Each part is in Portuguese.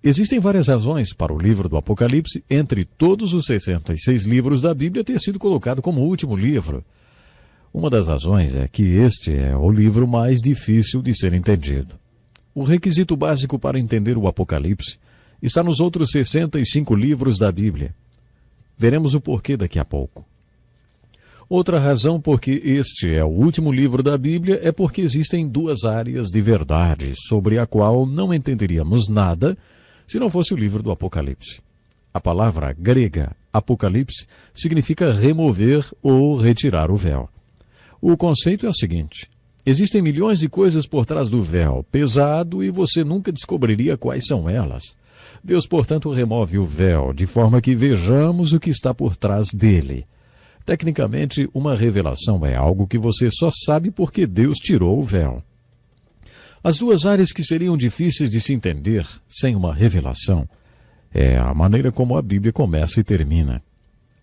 Existem várias razões para o livro do Apocalipse, entre todos os 66 livros da Bíblia, ter sido colocado como o último livro. Uma das razões é que este é o livro mais difícil de ser entendido. O requisito básico para entender o Apocalipse está nos outros 65 livros da Bíblia. Veremos o porquê daqui a pouco. Outra razão por que este é o último livro da Bíblia é porque existem duas áreas de verdade sobre a qual não entenderíamos nada se não fosse o livro do Apocalipse. A palavra grega Apocalipse significa remover ou retirar o véu. O conceito é o seguinte: existem milhões de coisas por trás do véu, pesado, e você nunca descobriria quais são elas. Deus, portanto, remove o véu, de forma que vejamos o que está por trás dele. Tecnicamente, uma revelação é algo que você só sabe porque Deus tirou o véu. As duas áreas que seriam difíceis de se entender sem uma revelação é a maneira como a Bíblia começa e termina.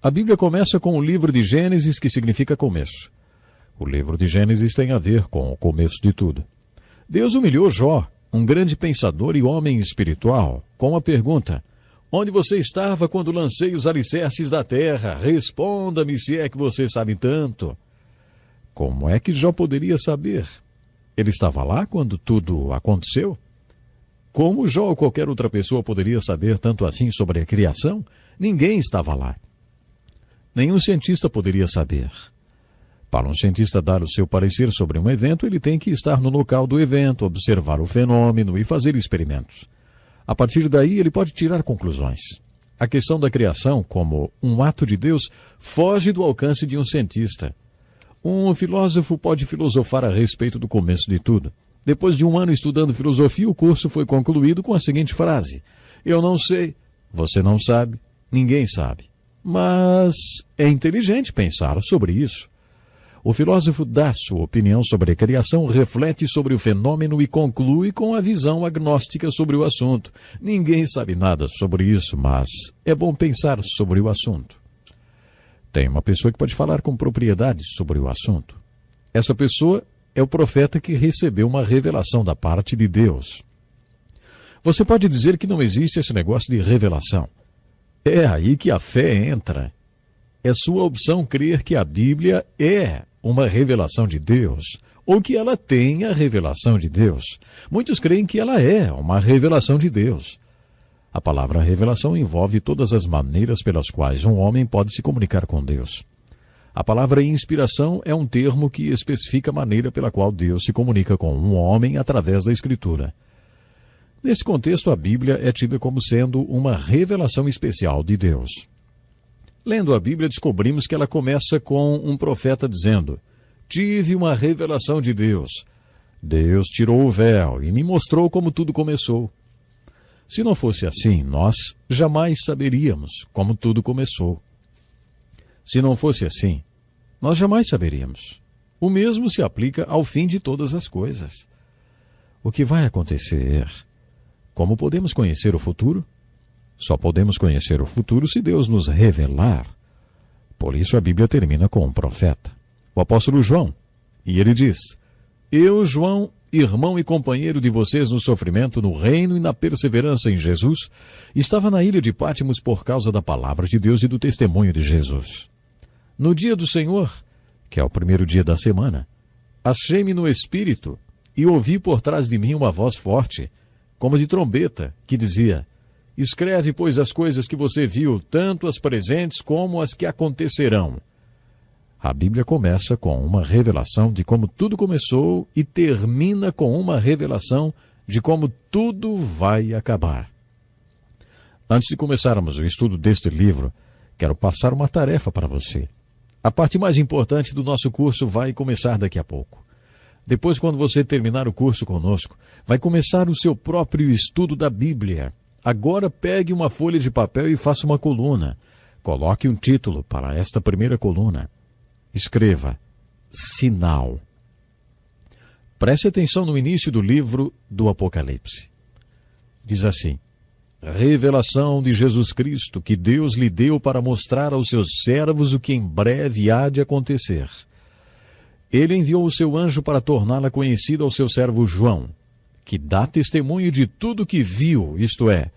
A Bíblia começa com o livro de Gênesis, que significa começo. O livro de Gênesis tem a ver com o começo de tudo. Deus humilhou Jó, um grande pensador e homem espiritual, com a pergunta: onde você estava quando lancei os alicerces da terra? Responda-me, se é que você sabe tanto. Como é que Jó poderia saber? Ele estava lá quando tudo aconteceu? Como Jó ou qualquer outra pessoa poderia saber tanto assim sobre a criação? Ninguém estava lá. Nenhum cientista poderia saber. Para um cientista dar o seu parecer sobre um evento, ele tem que estar no local do evento, observar o fenômeno e fazer experimentos. A partir daí, ele pode tirar conclusões. A questão da criação, como um ato de Deus, foge do alcance de um cientista. Um filósofo pode filosofar a respeito do começo de tudo. Depois de um ano estudando filosofia, o curso foi concluído com a seguinte frase: eu não sei, você não sabe, ninguém sabe. Mas é inteligente pensar sobre isso. O filósofo dá sua opinião sobre a criação, reflete sobre o fenômeno e conclui com a visão agnóstica sobre o assunto. Ninguém sabe nada sobre isso, mas é bom pensar sobre o assunto. Tem uma pessoa que pode falar com propriedade sobre o assunto. Essa pessoa é o profeta que recebeu uma revelação da parte de Deus. Você pode dizer que não existe esse negócio de revelação. É aí que a fé entra. É sua opção crer que a Bíblia é uma revelação de Deus, ou que ela tem a revelação de Deus. Muitos creem que ela é uma revelação de Deus. A palavra revelação envolve todas as maneiras pelas quais um homem pode se comunicar com Deus. A palavra inspiração é um termo que especifica a maneira pela qual Deus se comunica com um homem através da Escritura. Nesse contexto, a Bíblia é tida como sendo uma revelação especial de Deus. Lendo a Bíblia, descobrimos que ela começa com um profeta dizendo: tive uma revelação de Deus. Deus tirou o véu e me mostrou como tudo começou. Se não fosse assim, nós jamais saberíamos como tudo começou. Se não fosse assim, nós jamais saberíamos. O mesmo se aplica ao fim de todas as coisas. O que vai acontecer? Como podemos conhecer o futuro? Só podemos conhecer o futuro se Deus nos revelar. Por isso a Bíblia termina com um profeta, o apóstolo João, e ele diz: eu, João, irmão e companheiro de vocês no sofrimento, no reino e na perseverança em Jesus, estava na ilha de Pátimos por causa da palavra de Deus e do testemunho de Jesus. No dia do Senhor, que é o primeiro dia da semana, achei-me no Espírito e ouvi por trás de mim uma voz forte, como de trombeta, que dizia: escreve, pois, as coisas que você viu, tanto as presentes como as que acontecerão. A Bíblia começa com uma revelação de como tudo começou e termina com uma revelação de como tudo vai acabar. Antes de começarmos o estudo deste livro, quero passar uma tarefa para você. A parte mais importante do nosso curso vai começar daqui a pouco. Depois, quando você terminar o curso conosco, vai começar o seu próprio estudo da Bíblia. Agora pegue uma folha de papel e faça uma coluna. Coloque um título para esta primeira coluna. Escreva: Sinal. Preste atenção no início do livro do Apocalipse. Diz assim: revelação de Jesus Cristo, que Deus lhe deu para mostrar aos seus servos o que em breve há de acontecer. Ele enviou o seu anjo para torná-la conhecida ao seu servo João, que dá testemunho de tudo que viu, isto é,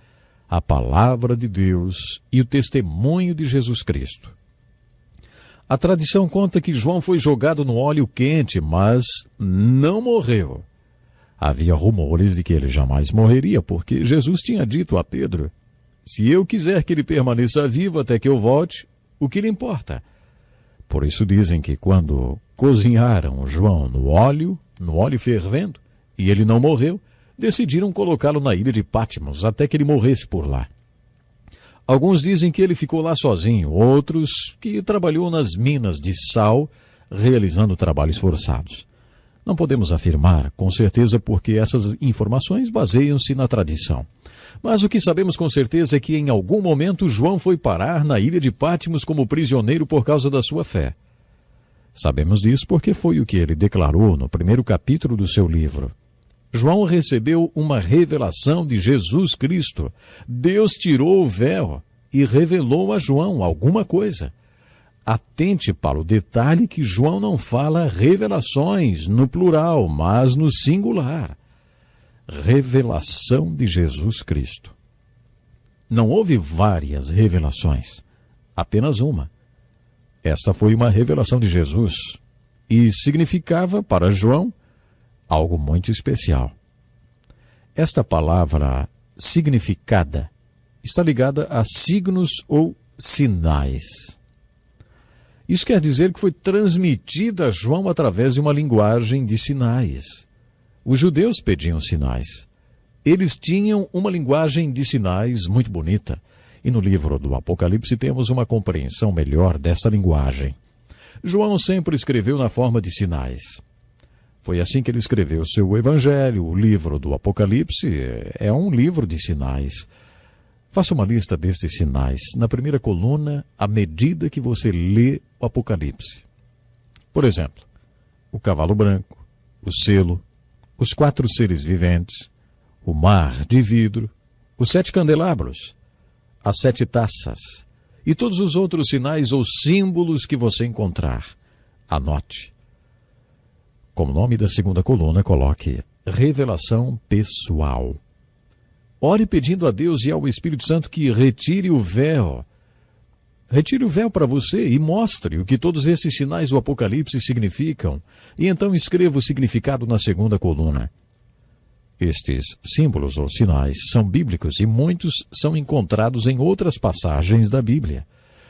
a palavra de Deus e o testemunho de Jesus Cristo. A tradição conta que João foi jogado no óleo quente, mas não morreu. Havia rumores de que ele jamais morreria, porque Jesus tinha dito a Pedro: se eu quiser que ele permaneça vivo até que eu volte, o que lhe importa? Por isso dizem que quando cozinharam João no óleo fervendo, e ele não morreu, decidiram colocá-lo na ilha de Patmos até que ele morresse por lá. Alguns dizem que ele ficou lá sozinho, outros que trabalhou nas minas de sal, realizando trabalhos forçados. Não podemos afirmar com certeza porque essas informações baseiam-se na tradição. Mas o que sabemos com certeza é que em algum momento João foi parar na ilha de Patmos como prisioneiro por causa da sua fé. Sabemos disso porque foi o que ele declarou no primeiro capítulo do seu livro. João recebeu uma revelação de Jesus Cristo. Deus tirou o véu e revelou a João alguma coisa. Atente para o detalhe que João não fala revelações no plural, mas no singular. Revelação de Jesus Cristo. Não houve várias revelações, apenas uma. Esta foi uma revelação de Jesus e significava para João algo muito especial. Esta palavra significada está ligada a signos ou sinais. Isso quer dizer que foi transmitida a João através de uma linguagem de sinais. Os judeus pediam sinais. Eles tinham uma linguagem de sinais muito bonita. E no livro do Apocalipse temos uma compreensão melhor dessa linguagem. João sempre escreveu na forma de sinais. Foi assim que ele escreveu seu evangelho. O livro do Apocalipse é um livro de sinais. Faça uma lista destes sinais na primeira coluna à medida que você lê o Apocalipse. Por exemplo, o cavalo branco, o selo, os 4 seres viventes, o mar de vidro, os 7 candelabros, as 7 taças e todos os outros sinais ou símbolos que você encontrar. Anote. Como nome da segunda coluna, coloque revelação pessoal. Ore pedindo a Deus e ao Espírito Santo que retire o véu. Retire o véu para você e mostre o que todos esses sinais do Apocalipse significam. E então escreva o significado na segunda coluna. Estes símbolos ou sinais são bíblicos e muitos são encontrados em outras passagens da Bíblia.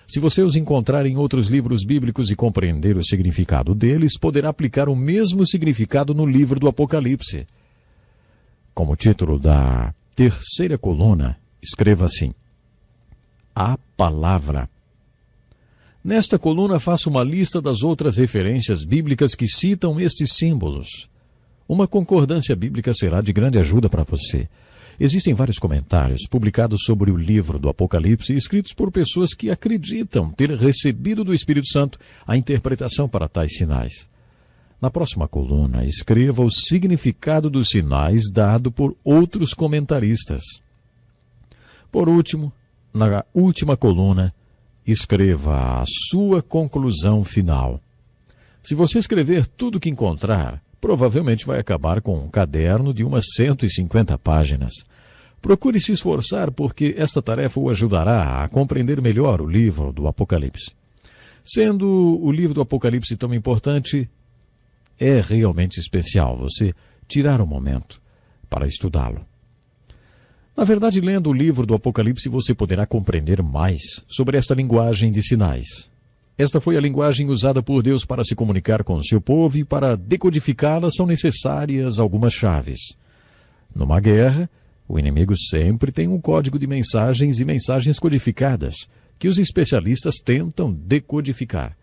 Se você os encontrar em outros livros bíblicos e compreender o significado deles, poderá aplicar o mesmo significado no livro do Apocalipse. Como título da terceira coluna, escreva assim: A Palavra. Nesta coluna, faça uma lista das outras referências bíblicas que citam estes símbolos. Uma concordância bíblica será de grande ajuda para você. Existem vários comentários publicados sobre o livro do Apocalipse, escritos por pessoas que acreditam ter recebido do Espírito Santo a interpretação para tais sinais. Na próxima coluna, escreva o significado dos sinais dado por outros comentaristas. Por último, na última coluna, escreva a sua conclusão final. Se você escrever tudo o que encontrar, provavelmente vai acabar com um caderno de umas 150 páginas. Procure se esforçar porque esta tarefa o ajudará a compreender melhor o livro do Apocalipse. Sendo o livro do Apocalipse tão importante, é realmente especial você tirar um momento para estudá-lo. Na verdade, lendo o livro do Apocalipse, você poderá compreender mais sobre esta linguagem de sinais. Esta foi a linguagem usada por Deus para se comunicar com o seu povo e para decodificá-la são necessárias algumas chaves. Numa guerra, o inimigo sempre tem um código de mensagens e mensagens codificadas que os especialistas tentam decodificar.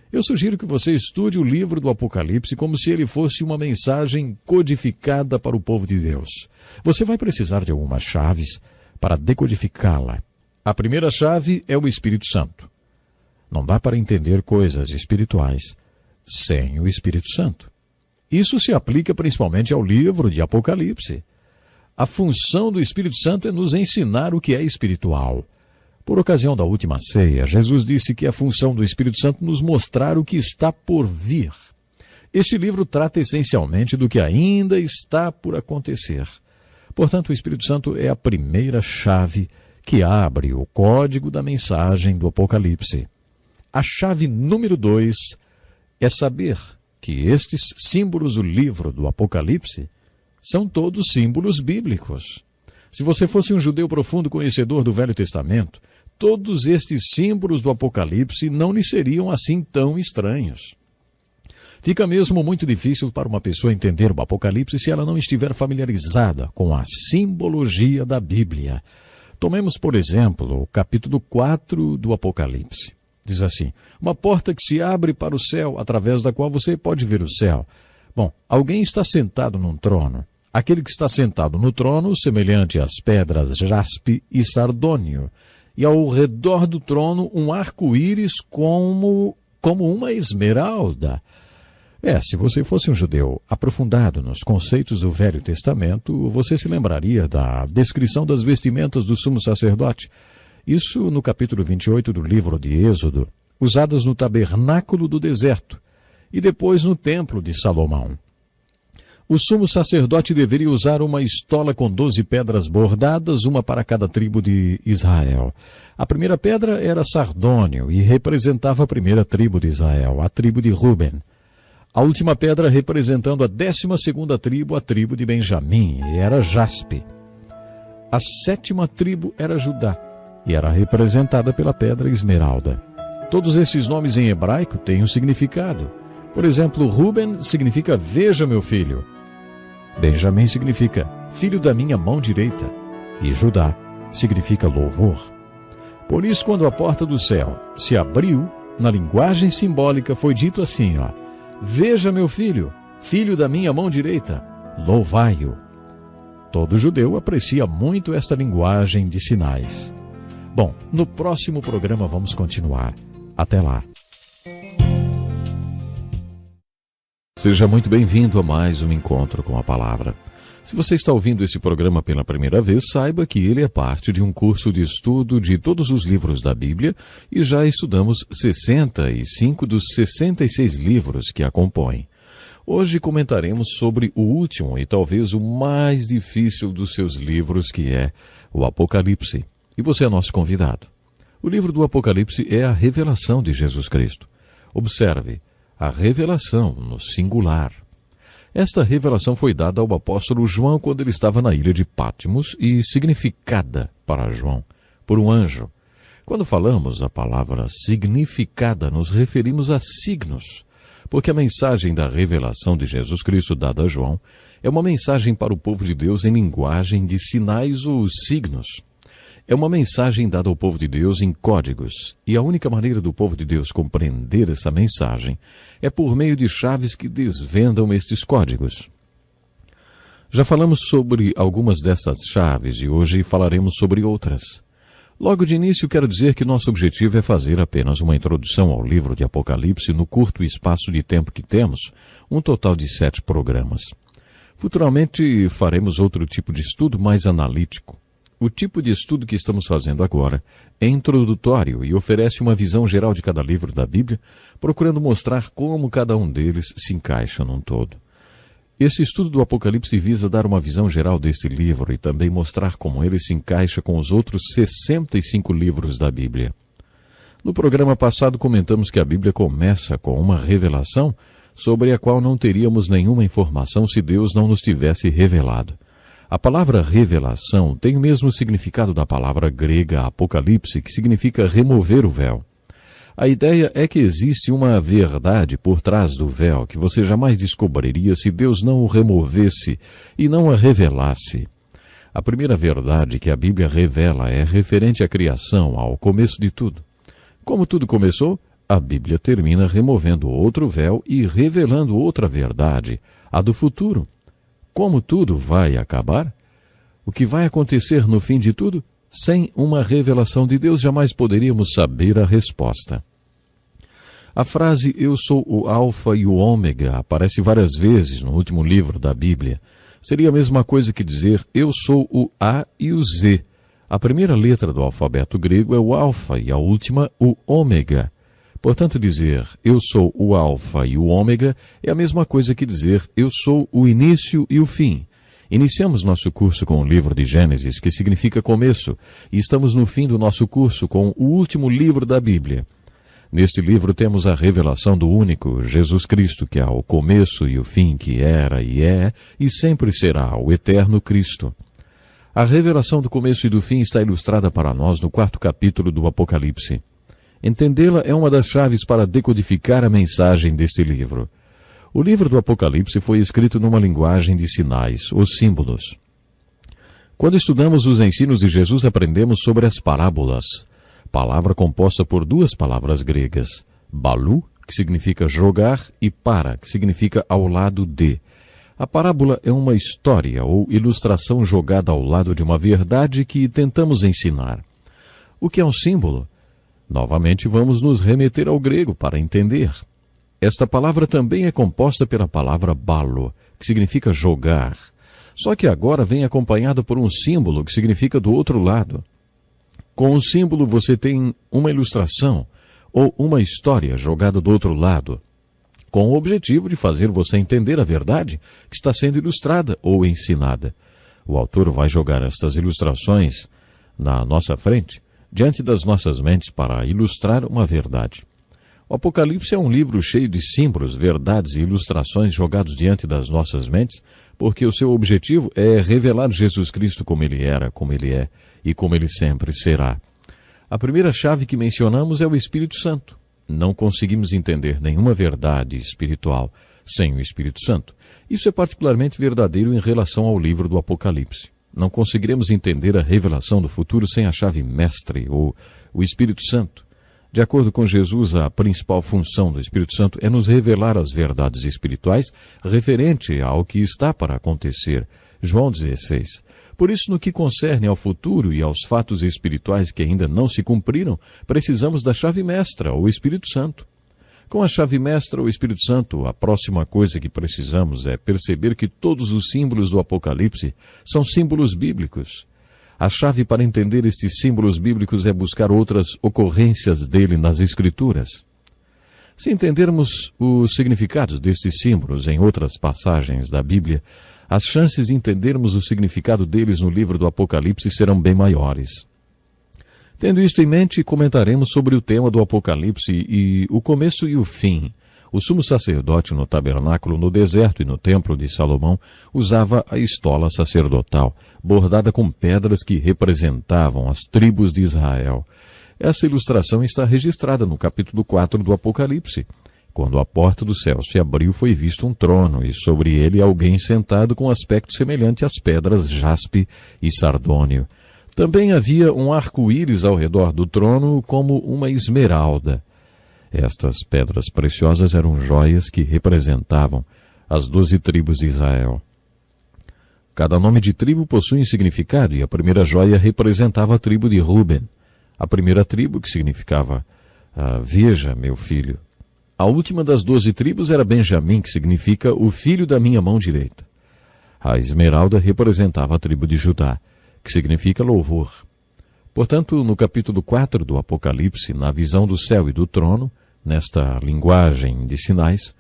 Eu sugiro que você estude o livro do Apocalipse como se ele fosse uma mensagem codificada para o povo de Deus. Você vai precisar de algumas chaves para decodificá-la. A primeira chave é o Espírito Santo. Não dá para entender coisas espirituais sem o Espírito Santo. Isso se aplica principalmente ao livro de Apocalipse. A função do Espírito Santo é nos ensinar o que é espiritual. Por ocasião da última ceia, Jesus disse que a função do Espírito Santo nos mostrar o que está por vir. Este livro trata essencialmente do que ainda está por acontecer. Portanto, o Espírito Santo é a primeira chave que abre o código da mensagem do Apocalipse. A chave número 2 é saber que estes símbolos do livro do Apocalipse são todos símbolos bíblicos. Se você fosse um judeu profundo conhecedor do Velho Testamento, todos estes símbolos do Apocalipse não lhe seriam assim tão estranhos. Fica mesmo muito difícil para uma pessoa entender o Apocalipse se ela não estiver familiarizada com a simbologia da Bíblia. Tomemos, por exemplo, o capítulo 4 do Apocalipse. Diz assim: uma porta que se abre para o céu, através da qual você pode ver o céu. Bom, alguém está sentado num trono. Aquele que está sentado no trono, semelhante às pedras jaspe e sardônio. E ao redor do trono, um arco-íris como uma esmeralda. Se você fosse um judeu aprofundado nos conceitos do Velho Testamento, você se lembraria da descrição das vestimentas do sumo sacerdote. Isso no capítulo 28 do livro de Êxodo, usadas no tabernáculo do deserto e depois no templo de Salomão. O sumo sacerdote deveria usar uma estola com 12 pedras bordadas, uma para cada tribo de Israel. A primeira pedra era sardônio e representava a primeira tribo de Israel, a tribo de Ruben. A última pedra representando a 12ª tribo, a tribo de Benjamim, e era jaspe. A 7ª tribo era Judá, e era representada pela pedra esmeralda. Todos esses nomes em hebraico têm um significado. Por exemplo, Ruben significa veja meu filho. Benjamim significa filho da minha mão direita. E Judá significa louvor. Por isso, quando a porta do céu se abriu, na linguagem simbólica foi dito assim, veja meu filho, filho da minha mão direita, louvai-o. Todo judeu aprecia muito esta linguagem de sinais. Bom, no próximo programa vamos continuar. Até lá. Seja muito bem-vindo a mais um encontro com a palavra. Se você está ouvindo esse programa pela primeira vez, saiba que ele é parte de um curso de estudo de todos os livros da Bíblia e já estudamos 65 dos 66 livros que a compõem. Hoje comentaremos sobre o último e talvez o mais difícil dos seus livros, que é o Apocalipse. E você é nosso convidado. O livro do Apocalipse é a revelação de Jesus Cristo. Observe, a revelação no singular. Esta revelação foi dada ao apóstolo João quando ele estava na ilha de Patmos e significada para João por um anjo. Quando falamos a palavra significada, nos referimos a signos, porque a mensagem da revelação de Jesus Cristo dada a João é uma mensagem para o povo de Deus em linguagem de sinais ou signos. É uma mensagem dada ao povo de Deus em códigos, e a única maneira do povo de Deus compreender essa mensagem é por meio de chaves que desvendam estes códigos. Já falamos sobre algumas dessas chaves e hoje falaremos sobre outras. Logo de início, quero dizer que nosso objetivo é fazer apenas uma introdução ao livro de Apocalipse no curto espaço de tempo que temos, um total de 7 programas. Futuramente faremos outro tipo de estudo mais analítico. O tipo de estudo que estamos fazendo agora é introdutório e oferece uma visão geral de cada livro da Bíblia, procurando mostrar como cada um deles se encaixa num todo. Esse estudo do Apocalipse visa dar uma visão geral deste livro e também mostrar como ele se encaixa com os outros 65 livros da Bíblia. No programa passado comentamos que a Bíblia começa com uma revelação sobre a qual não teríamos nenhuma informação se Deus não nos tivesse revelado. A palavra revelação tem o mesmo significado da palavra grega apocalipse, que significa remover o véu. A ideia é que existe uma verdade por trás do véu que você jamais descobriria se Deus não o removesse e não a revelasse. A primeira verdade que a Bíblia revela é referente à criação, ao começo de tudo. Como tudo começou, a Bíblia termina removendo outro véu e revelando outra verdade, a do futuro. Como tudo vai acabar? O que vai acontecer no fim de tudo? Sem uma revelação de Deus, jamais poderíamos saber a resposta. A frase "Eu sou o Alfa e o Ômega" aparece várias vezes no último livro da Bíblia. Seria a mesma coisa que dizer "Eu sou o A e o Z". A primeira letra do alfabeto grego é o Alfa e a última o Ômega. Portanto, dizer "eu sou o Alfa e o Ômega" é a mesma coisa que dizer "eu sou o início e o fim". Iniciamos nosso curso com o livro de Gênesis, que significa começo, e estamos no fim do nosso curso com o último livro da Bíblia. Neste livro temos a revelação do único Jesus Cristo, que é o começo e o fim, que era e é e sempre será o eterno Cristo. A revelação do começo e do fim está ilustrada para nós no 4º capítulo do Apocalipse. Entendê-la é uma das chaves para decodificar a mensagem deste livro. O livro do Apocalipse foi escrito numa linguagem de sinais, os símbolos. Quando estudamos os ensinos de Jesus, aprendemos sobre as parábolas, palavra composta por duas palavras gregas, balu, que significa jogar, e para, que significa ao lado de. A parábola é uma história ou ilustração jogada ao lado de uma verdade que tentamos ensinar. O que é um símbolo? Novamente vamos nos remeter ao grego para entender. Esta palavra também é composta pela palavra balo, que significa jogar. Só que agora vem acompanhada por um símbolo que significa do outro lado. Com o símbolo você tem uma ilustração ou uma história jogada do outro lado, com o objetivo de fazer você entender a verdade que está sendo ilustrada ou ensinada. O autor vai jogar estas ilustrações na nossa frente, diante das nossas mentes, para ilustrar uma verdade. O Apocalipse é um livro cheio de símbolos, verdades e ilustrações jogados diante das nossas mentes, porque o seu objetivo é revelar Jesus Cristo como ele era, como ele é e como ele sempre será. A primeira chave que mencionamos é o Espírito Santo. Não conseguimos entender nenhuma verdade espiritual sem o Espírito Santo. Isso é particularmente verdadeiro em relação ao livro do Apocalipse. Não conseguiremos entender a revelação do futuro sem a chave mestre, ou o Espírito Santo. De acordo com Jesus, a principal função do Espírito Santo é nos revelar as verdades espirituais referente ao que está para acontecer. João 16. Por isso, no que concerne ao futuro e aos fatos espirituais que ainda não se cumpriram, precisamos da chave mestra, o Espírito Santo. Com a chave mestra, o Espírito Santo, a próxima coisa que precisamos é perceber que todos os símbolos do Apocalipse são símbolos bíblicos. A chave para entender estes símbolos bíblicos é buscar outras ocorrências dele nas Escrituras. Se entendermos os significados destes símbolos em outras passagens da Bíblia, as chances de entendermos o significado deles no livro do Apocalipse serão bem maiores. Tendo isto em mente, comentaremos sobre o tema do Apocalipse e o começo e o fim. O sumo sacerdote no tabernáculo, no deserto e no templo de Salomão usava a estola sacerdotal, bordada com pedras que representavam as tribos de Israel. Essa ilustração está registrada no capítulo 4 do Apocalipse. Quando a porta do céu se abriu, foi visto um trono, e sobre ele alguém sentado com aspecto semelhante às pedras jaspe e sardônio. Também havia um arco-íris ao redor do trono, como uma esmeralda. Estas pedras preciosas eram joias que representavam as 12 tribos de Israel. Cada nome de tribo possui um significado, e a primeira joia representava a tribo de Ruben. A primeira tribo, que significava, veja, meu filho. A última das 12 tribos era Benjamim, que significa o filho da minha mão direita. A esmeralda representava a tribo de Judá, que significa louvor. Portanto, no capítulo 4 do Apocalipse, na visão do céu e do trono, nesta linguagem de sinais,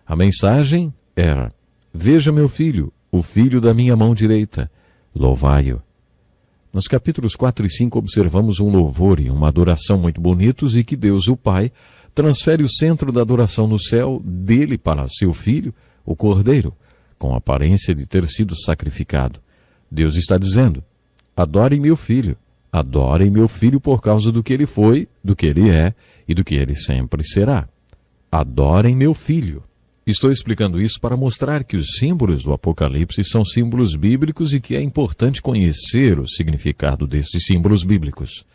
a mensagem era: veja, meu filho, o filho da minha mão direita, louvai-o. Nos capítulos 4 e 5 observamos um louvor e uma adoração muito bonitos, e que Deus, o Pai, transfere o centro da adoração no céu dele para seu filho, o Cordeiro, com a aparência de ter sido sacrificado. Deus está dizendo: adorem meu filho por causa do que ele foi, do que ele é e do que ele sempre será. Adorem meu filho. Estou explicando isso para mostrar que os símbolos do Apocalipse são símbolos bíblicos e que é importante conhecer o significado destes símbolos bíblicos.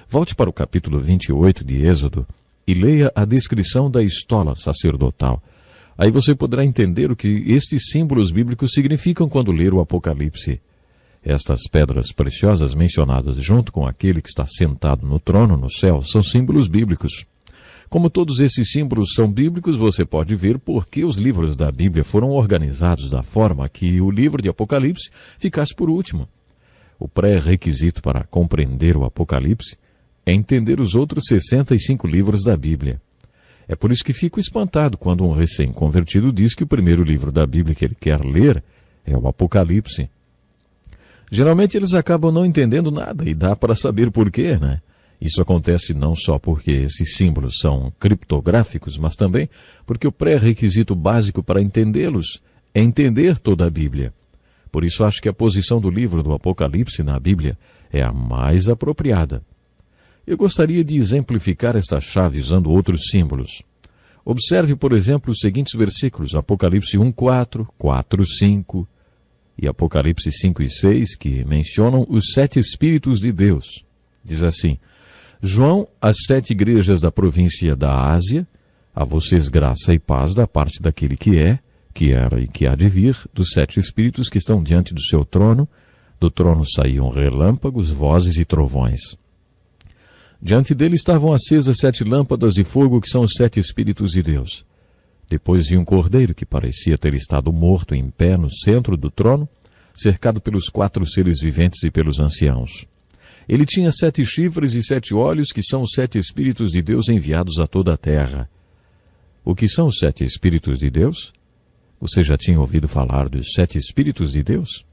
Volte para o capítulo 28 de Êxodo e leia a descrição da estola sacerdotal. Aí você poderá entender o que estes símbolos bíblicos significam quando ler o Apocalipse. Estas pedras preciosas mencionadas junto com aquele que está sentado no trono no céu são símbolos bíblicos. Como todos esses símbolos são bíblicos, você pode ver por que os livros da Bíblia foram organizados da forma que o livro de Apocalipse ficasse por último. O pré-requisito para compreender o Apocalipse é entender os outros 65 livros da Bíblia. É por isso que fico espantado quando um recém-convertido diz que o primeiro livro da Bíblia que ele quer ler é o Apocalipse. Geralmente eles acabam não entendendo nada, e dá para saber por quê, né? Isso acontece não só porque esses símbolos são criptográficos, mas também porque o pré-requisito básico para entendê-los é entender toda a Bíblia. Por isso acho que a posição do livro do Apocalipse na Bíblia é a mais apropriada. Eu gostaria de exemplificar esta chave usando outros símbolos. Observe, por exemplo, os seguintes versículos, Apocalipse 1:4, 4:5 e Apocalipse 5 e 6, que mencionam os 7 Espíritos de Deus. Diz assim: João, às 7 igrejas da província da Ásia, a vocês graça e paz da parte daquele que é, que era e que há de vir, dos 7 Espíritos que estão diante do seu trono. Do trono saíam relâmpagos, vozes e trovões. Diante dele estavam acesas 7 lâmpadas de fogo, que são os 7 Espíritos de Deus. Depois vi um cordeiro que parecia ter estado morto em pé no centro do trono, cercado pelos 4 seres viventes e pelos anciãos. Ele tinha 7 chifres e 7 olhos, que são os 7 Espíritos de Deus enviados a toda a terra. O que são os 7 Espíritos de Deus? Você já tinha ouvido falar dos 7 Espíritos de Deus?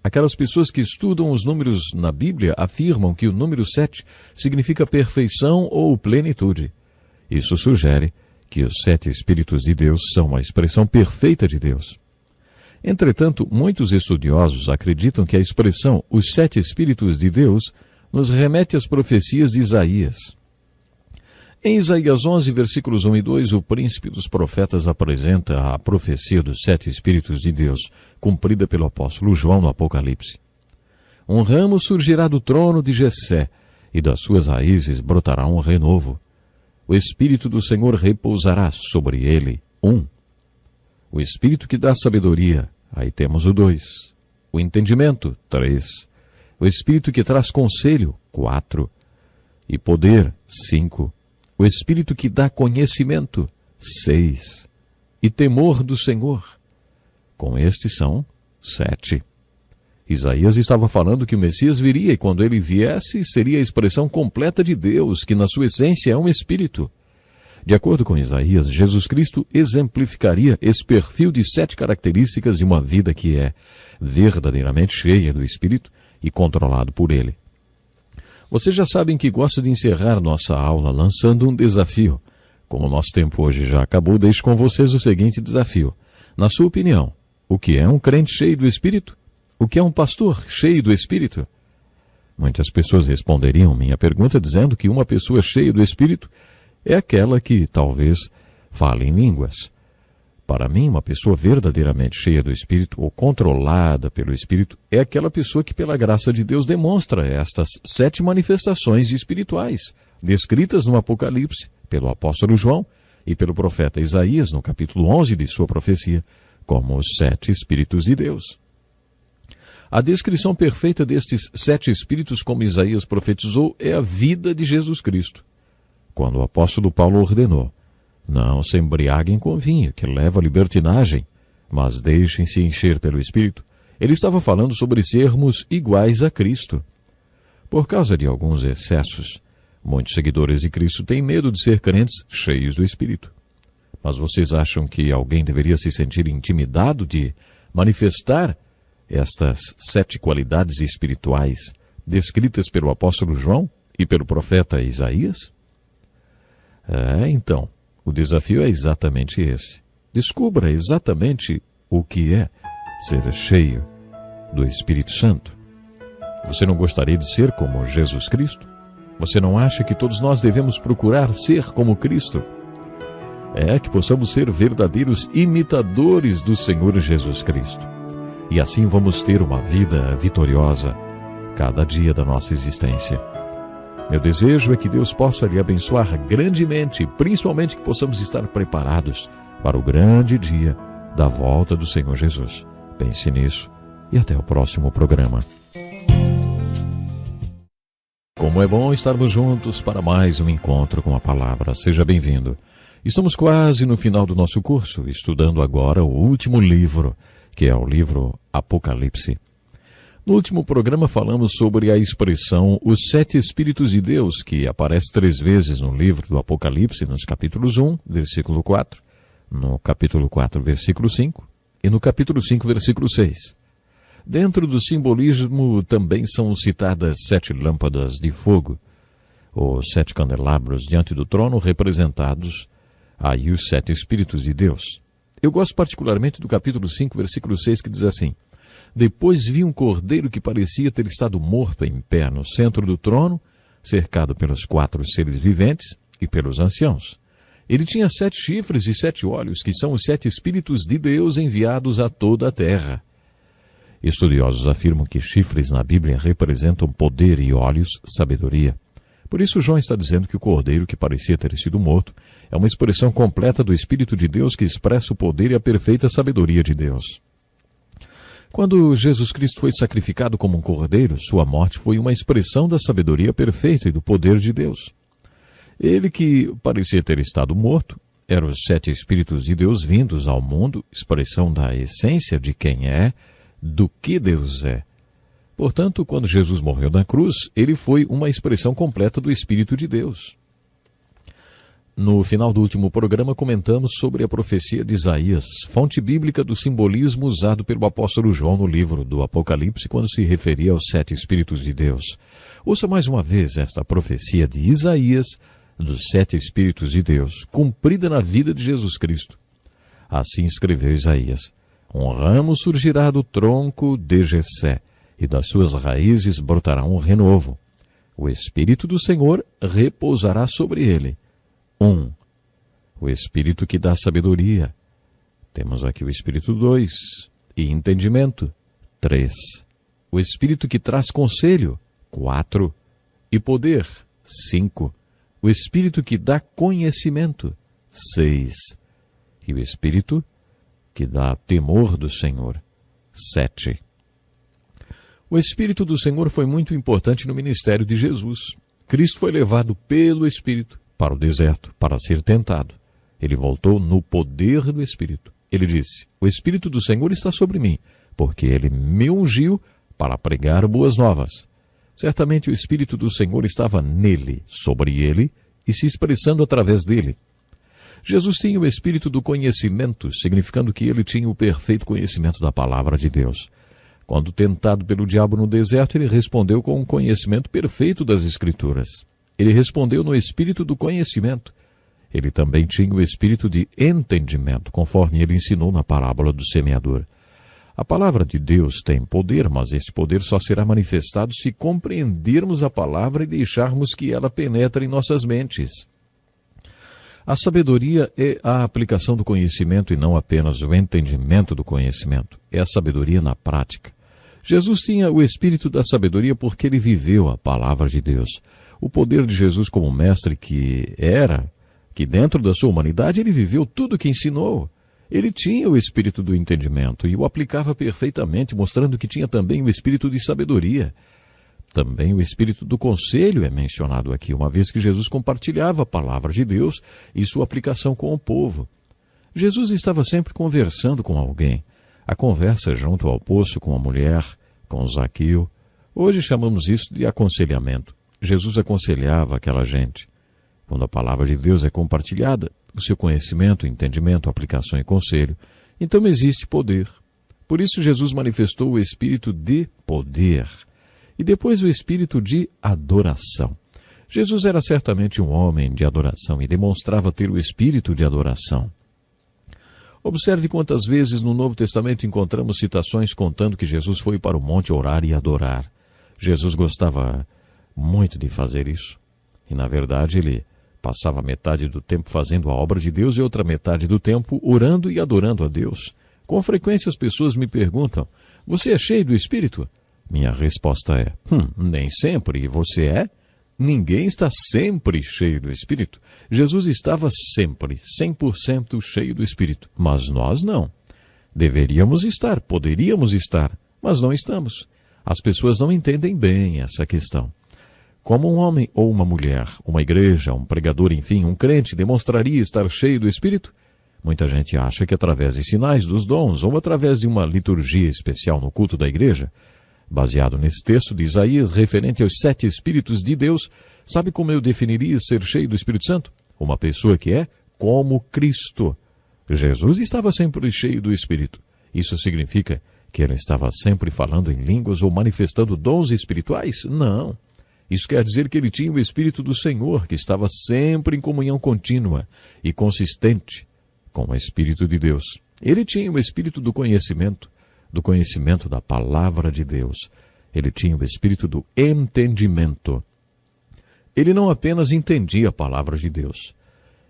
Aquelas pessoas que estudam os números na Bíblia afirmam que o número 7 significa perfeição ou plenitude. Isso sugere que os 7 Espíritos de Deus são a expressão perfeita de Deus. Entretanto, muitos estudiosos acreditam que a expressão os 7 Espíritos de Deus nos remete às profecias de Isaías. Em Isaías 11, versículos 1 e 2, o príncipe dos profetas apresenta a profecia dos 7 Espíritos de Deus, cumprida pelo apóstolo João no Apocalipse. Um ramo surgirá do trono de Jessé, e das suas raízes brotará um renovo. O Espírito do Senhor repousará sobre ele. 1. O Espírito que dá sabedoria. Aí temos o 2. O entendimento. 3. O Espírito que traz conselho. 4. E poder. 5. O Espírito que dá conhecimento. 6. E temor do Senhor. Com estes são 7. Isaías estava falando que o Messias viria, e quando ele viesse, seria a expressão completa de Deus, que na sua essência é um Espírito. De acordo com Isaías, Jesus Cristo exemplificaria esse perfil de 7 características de uma vida que é verdadeiramente cheia do Espírito e controlado por ele. Vocês já sabem que gosto de encerrar nossa aula lançando um desafio. Como o nosso tempo hoje já acabou, deixo com vocês o seguinte desafio. Na sua opinião, o que é um crente cheio do Espírito? O que é um pastor cheio do Espírito? Muitas pessoas responderiam minha pergunta dizendo que uma pessoa cheia do Espírito é aquela que talvez fale em línguas. Para mim, uma pessoa verdadeiramente cheia do Espírito ou controlada pelo Espírito é aquela pessoa que, pela graça de Deus, demonstra estas 7 manifestações espirituais, descritas no Apocalipse pelo apóstolo João e pelo profeta Isaías, no capítulo 11 de sua profecia, como os 7 Espíritos de Deus. A descrição perfeita destes 7 Espíritos, como Isaías profetizou, é a vida de Jesus Cristo. Quando o apóstolo Paulo ordenou: não se embriaguem com vinho, que leva à libertinagem, mas deixem-se encher pelo Espírito, ele estava falando sobre sermos iguais a Cristo. Por causa de alguns excessos, muitos seguidores de Cristo têm medo de ser crentes cheios do Espírito. Mas vocês acham que alguém deveria se sentir intimidado de manifestar estas 7 qualidades espirituais descritas pelo apóstolo João e pelo profeta Isaías? Então, o desafio é exatamente esse. Descubra exatamente o que é ser cheio do Espírito Santo. Você não gostaria de ser como Jesus Cristo? Você não acha que todos nós devemos procurar ser como Cristo? É que possamos ser verdadeiros imitadores do Senhor Jesus Cristo. E assim vamos ter uma vida vitoriosa cada dia da nossa existência. Meu desejo é que Deus possa lhe abençoar grandemente, principalmente que possamos estar preparados para o grande dia da volta do Senhor Jesus. Pense nisso e até o próximo programa. Como é bom estarmos juntos para mais um encontro com a palavra. Seja bem-vindo. Estamos quase no final do nosso curso, estudando agora o último livro, que é o livro Apocalipse. No último programa falamos sobre a expressão os 7 Espíritos de Deus, que aparece 3 vezes no livro do Apocalipse, nos capítulos 1, versículo 4, no capítulo 4, versículo 5 e no capítulo 5, versículo 6. Dentro do simbolismo também são citadas 7 lâmpadas de fogo, os 7 candelabros diante do trono, representados aí os 7 Espíritos de Deus. Eu gosto particularmente do capítulo 5, versículo 6, que diz assim: Depois vi um cordeiro que parecia ter estado morto em pé no centro do trono, cercado pelos 4 seres viventes e pelos anciãos. Ele tinha 7 chifres e 7 olhos, que são os 7 Espíritos de Deus enviados a toda a terra. Estudiosos afirmam que chifres na Bíblia representam poder e olhos, sabedoria. Por isso João está dizendo que o cordeiro que parecia ter sido morto é uma expressão completa do Espírito de Deus que expressa o poder e a perfeita sabedoria de Deus. Quando Jesus Cristo foi sacrificado como um cordeiro, sua morte foi uma expressão da sabedoria perfeita e do poder de Deus. Ele que parecia ter estado morto, eram os 7 Espíritos de Deus vindos ao mundo, expressão da essência de quem é, do que Deus é. Portanto, quando Jesus morreu na cruz, ele foi uma expressão completa do Espírito de Deus. No final do último programa, comentamos sobre a profecia de Isaías, fonte bíblica do simbolismo usado pelo apóstolo João no livro do Apocalipse, quando se referia aos 7 Espíritos de Deus. Ouça mais uma vez esta profecia de Isaías, dos 7 Espíritos de Deus, cumprida na vida de Jesus Cristo. Assim escreveu Isaías: Um ramo surgirá do tronco de Jessé, e das suas raízes brotará um renovo. O Espírito do Senhor repousará sobre ele. 1. O Espírito que dá sabedoria. Temos aqui o Espírito 2. E entendimento. 3. O Espírito que traz conselho. 4. E poder. 5. O Espírito que dá conhecimento. 6. E o Espírito que dá temor do Senhor. 7. O Espírito do Senhor foi muito importante no ministério de Jesus. Cristo foi levado pelo Espírito para o deserto, para ser tentado. Ele voltou no poder do Espírito. Ele disse: O Espírito do Senhor está sobre mim, porque ele me ungiu para pregar boas novas. Certamente o Espírito do Senhor estava nele, sobre ele, e se expressando através dele. Jesus tinha o Espírito do conhecimento, significando que ele tinha o perfeito conhecimento da palavra de Deus. Quando tentado pelo diabo no deserto, ele respondeu com um conhecimento perfeito das Escrituras. Ele respondeu no espírito do conhecimento. Ele também tinha o espírito de entendimento, conforme ele ensinou na parábola do semeador. A palavra de Deus tem poder, mas este poder só será manifestado se compreendermos a palavra e deixarmos que ela penetre em nossas mentes. A sabedoria é a aplicação do conhecimento e não apenas o entendimento do conhecimento. É a sabedoria na prática. Jesus tinha o espírito da sabedoria porque ele viveu a palavra de Deus. O poder de Jesus como mestre que dentro da sua humanidade ele viveu tudo o que ensinou. Ele tinha o espírito do entendimento e o aplicava perfeitamente, mostrando que tinha também o espírito de sabedoria. Também o espírito do conselho é mencionado aqui, uma vez que Jesus compartilhava a palavra de Deus e sua aplicação com o povo. Jesus estava sempre conversando com alguém. A conversa junto ao poço com a mulher, com Zaqueu. Hoje chamamos isso de aconselhamento. Jesus aconselhava aquela gente. Quando a palavra de Deus é compartilhada, o seu conhecimento, entendimento, aplicação e conselho, então existe poder. Por isso Jesus manifestou o espírito de poder e depois o espírito de adoração. Jesus era certamente um homem de adoração e demonstrava ter o espírito de adoração. Observe quantas vezes no Novo Testamento encontramos citações contando que Jesus foi para o monte orar e adorar. Jesus gostava muito de fazer isso. E, na verdade, ele passava metade do tempo fazendo a obra de Deus e outra metade do tempo orando e adorando a Deus. Com frequência as pessoas me perguntam: você é cheio do Espírito? Minha resposta é: nem sempre. E você é? Ninguém está sempre cheio do Espírito. Jesus estava sempre, 100% cheio do Espírito. Mas nós não. Deveríamos estar, poderíamos estar, mas não estamos. As pessoas não entendem bem essa questão. Como um homem ou uma mulher, uma igreja, um pregador, enfim, um crente demonstraria estar cheio do Espírito? Muita gente acha que através de sinais dos dons ou através de uma liturgia especial no culto da igreja. Baseado nesse texto de Isaías referente aos 7 Espíritos de Deus, sabe como eu definiria ser cheio do Espírito Santo? Uma pessoa que é como Cristo. Jesus estava sempre cheio do Espírito. Isso significa que ele estava sempre falando em línguas ou manifestando dons espirituais? Não. Isso quer dizer que ele tinha o Espírito do Senhor, que estava sempre em comunhão contínua e consistente com o Espírito de Deus. Ele tinha o Espírito do conhecimento da palavra de Deus. Ele tinha o Espírito do entendimento. Ele não apenas entendia a palavra de Deus.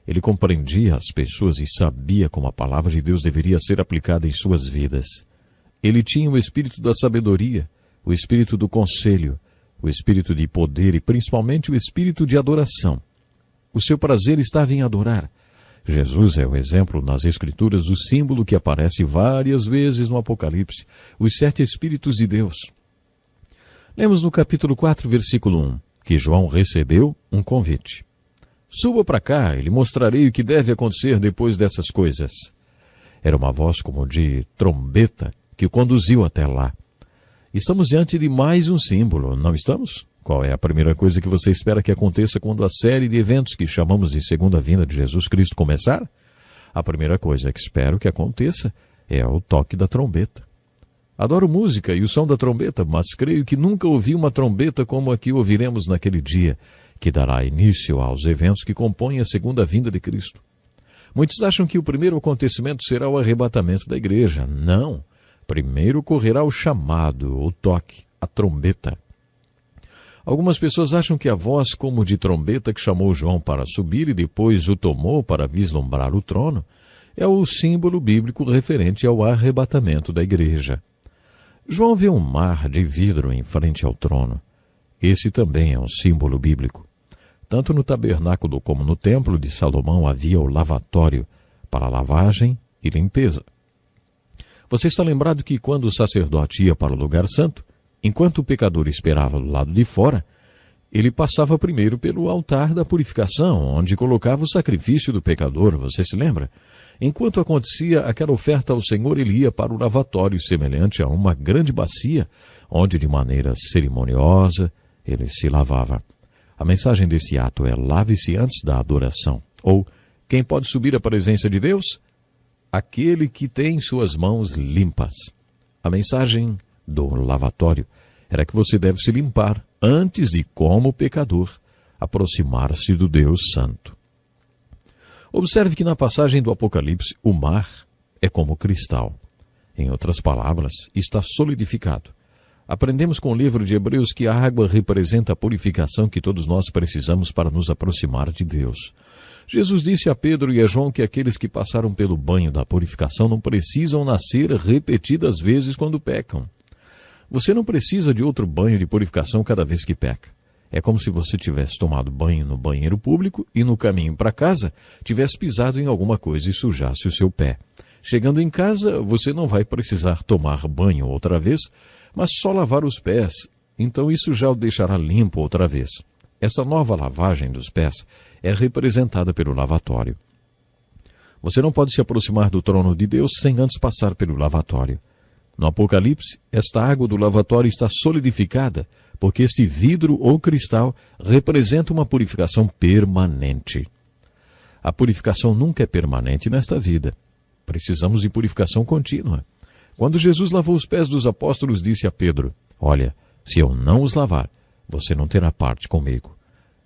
Ele compreendia as pessoas e sabia como a palavra de Deus deveria ser aplicada em suas vidas. Ele tinha o Espírito da sabedoria, o Espírito do conselho, o Espírito de poder e principalmente o Espírito de adoração. O seu prazer estava em adorar. Jesus é o exemplo nas Escrituras do símbolo que aparece várias vezes no Apocalipse, os 7 Espíritos de Deus. Lemos no capítulo 4, versículo 1, que João recebeu um convite. Suba para cá e lhe mostrarei o que deve acontecer depois dessas coisas. Era uma voz como de trombeta que o conduziu até lá. Estamos diante de mais um símbolo, não estamos? Qual é a primeira coisa que você espera que aconteça quando a série de eventos que chamamos de segunda vinda de Jesus Cristo começar? A primeira coisa que espero que aconteça é o toque da trombeta. Adoro música e o som da trombeta, mas creio que nunca ouvi uma trombeta como a que ouviremos naquele dia, que dará início aos eventos que compõem a segunda vinda de Cristo. Muitos acham que o primeiro acontecimento será o arrebatamento da igreja. Não. Primeiro ocorrerá o chamado, o toque, a trombeta. Algumas pessoas acham que a voz como de trombeta que chamou João para subir e depois o tomou para vislumbrar o trono é o símbolo bíblico referente ao arrebatamento da igreja. João vê um mar de vidro em frente ao trono. Esse também é um símbolo bíblico. Tanto no tabernáculo como no templo de Salomão havia o lavatório para lavagem e limpeza. Você está lembrado que quando o sacerdote ia para o lugar santo, enquanto o pecador esperava do lado de fora, ele passava primeiro pelo altar da purificação, onde colocava o sacrifício do pecador, você se lembra? Enquanto acontecia aquela oferta ao Senhor, ele ia para o lavatório semelhante a uma grande bacia, onde de maneira cerimoniosa ele se lavava. A mensagem desse ato é: lave-se antes da adoração. Ou, quem pode subir à presença de Deus? Aquele que tem suas mãos limpas. A mensagem do lavatório era que você deve se limpar antes de, como pecador, aproximar-se do Deus Santo. Observe que na passagem do Apocalipse, o mar é como cristal. Em outras palavras, está solidificado. Aprendemos com o livro de Hebreus que a água representa a purificação que todos nós precisamos para nos aproximar de Deus. Jesus disse a Pedro e a João que aqueles que passaram pelo banho da purificação não precisam nascer repetidas vezes quando pecam. Você não precisa de outro banho de purificação cada vez que peca. É como se você tivesse tomado banho no banheiro público e no caminho para casa tivesse pisado em alguma coisa e sujasse o seu pé. Chegando em casa, você não vai precisar tomar banho outra vez, mas só lavar os pés. Então isso já o deixará limpo outra vez. Essa nova lavagem dos pés é representada pelo lavatório. Você não pode se aproximar do trono de Deus sem antes passar pelo lavatório. No Apocalipse, esta água do lavatório está solidificada, porque este vidro ou cristal representa uma purificação permanente. A purificação nunca é permanente nesta vida. Precisamos de purificação contínua. Quando Jesus lavou os pés dos apóstolos, disse a Pedro: olha, se eu não os lavar, você não terá parte comigo.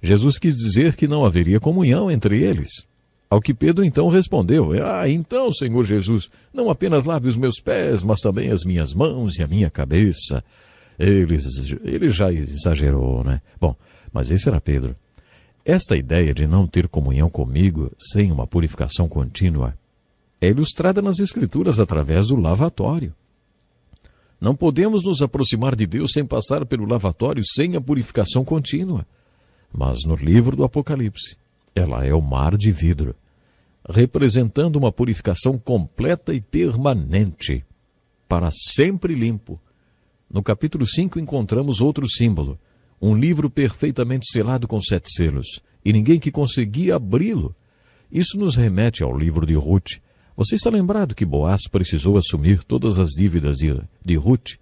Jesus quis dizer que não haveria comunhão entre eles. Ao que Pedro então respondeu: então, Senhor Jesus, não apenas lave os meus pés, mas também as minhas mãos e a minha cabeça. Ele já exagerou, né? Bom, mas esse era Pedro. Esta ideia de não ter comunhão comigo sem uma purificação contínua é ilustrada nas Escrituras através do lavatório. Não podemos nos aproximar de Deus sem passar pelo lavatório, sem a purificação contínua. Mas no livro do Apocalipse, ela é o mar de vidro, representando uma purificação completa e permanente, para sempre limpo. No capítulo 5 encontramos outro símbolo, um livro perfeitamente selado com 7 selos, e ninguém que conseguia abri-lo. Isso nos remete ao livro de Ruth. Você está lembrado que Boaz precisou assumir todas as dívidas de Ruth,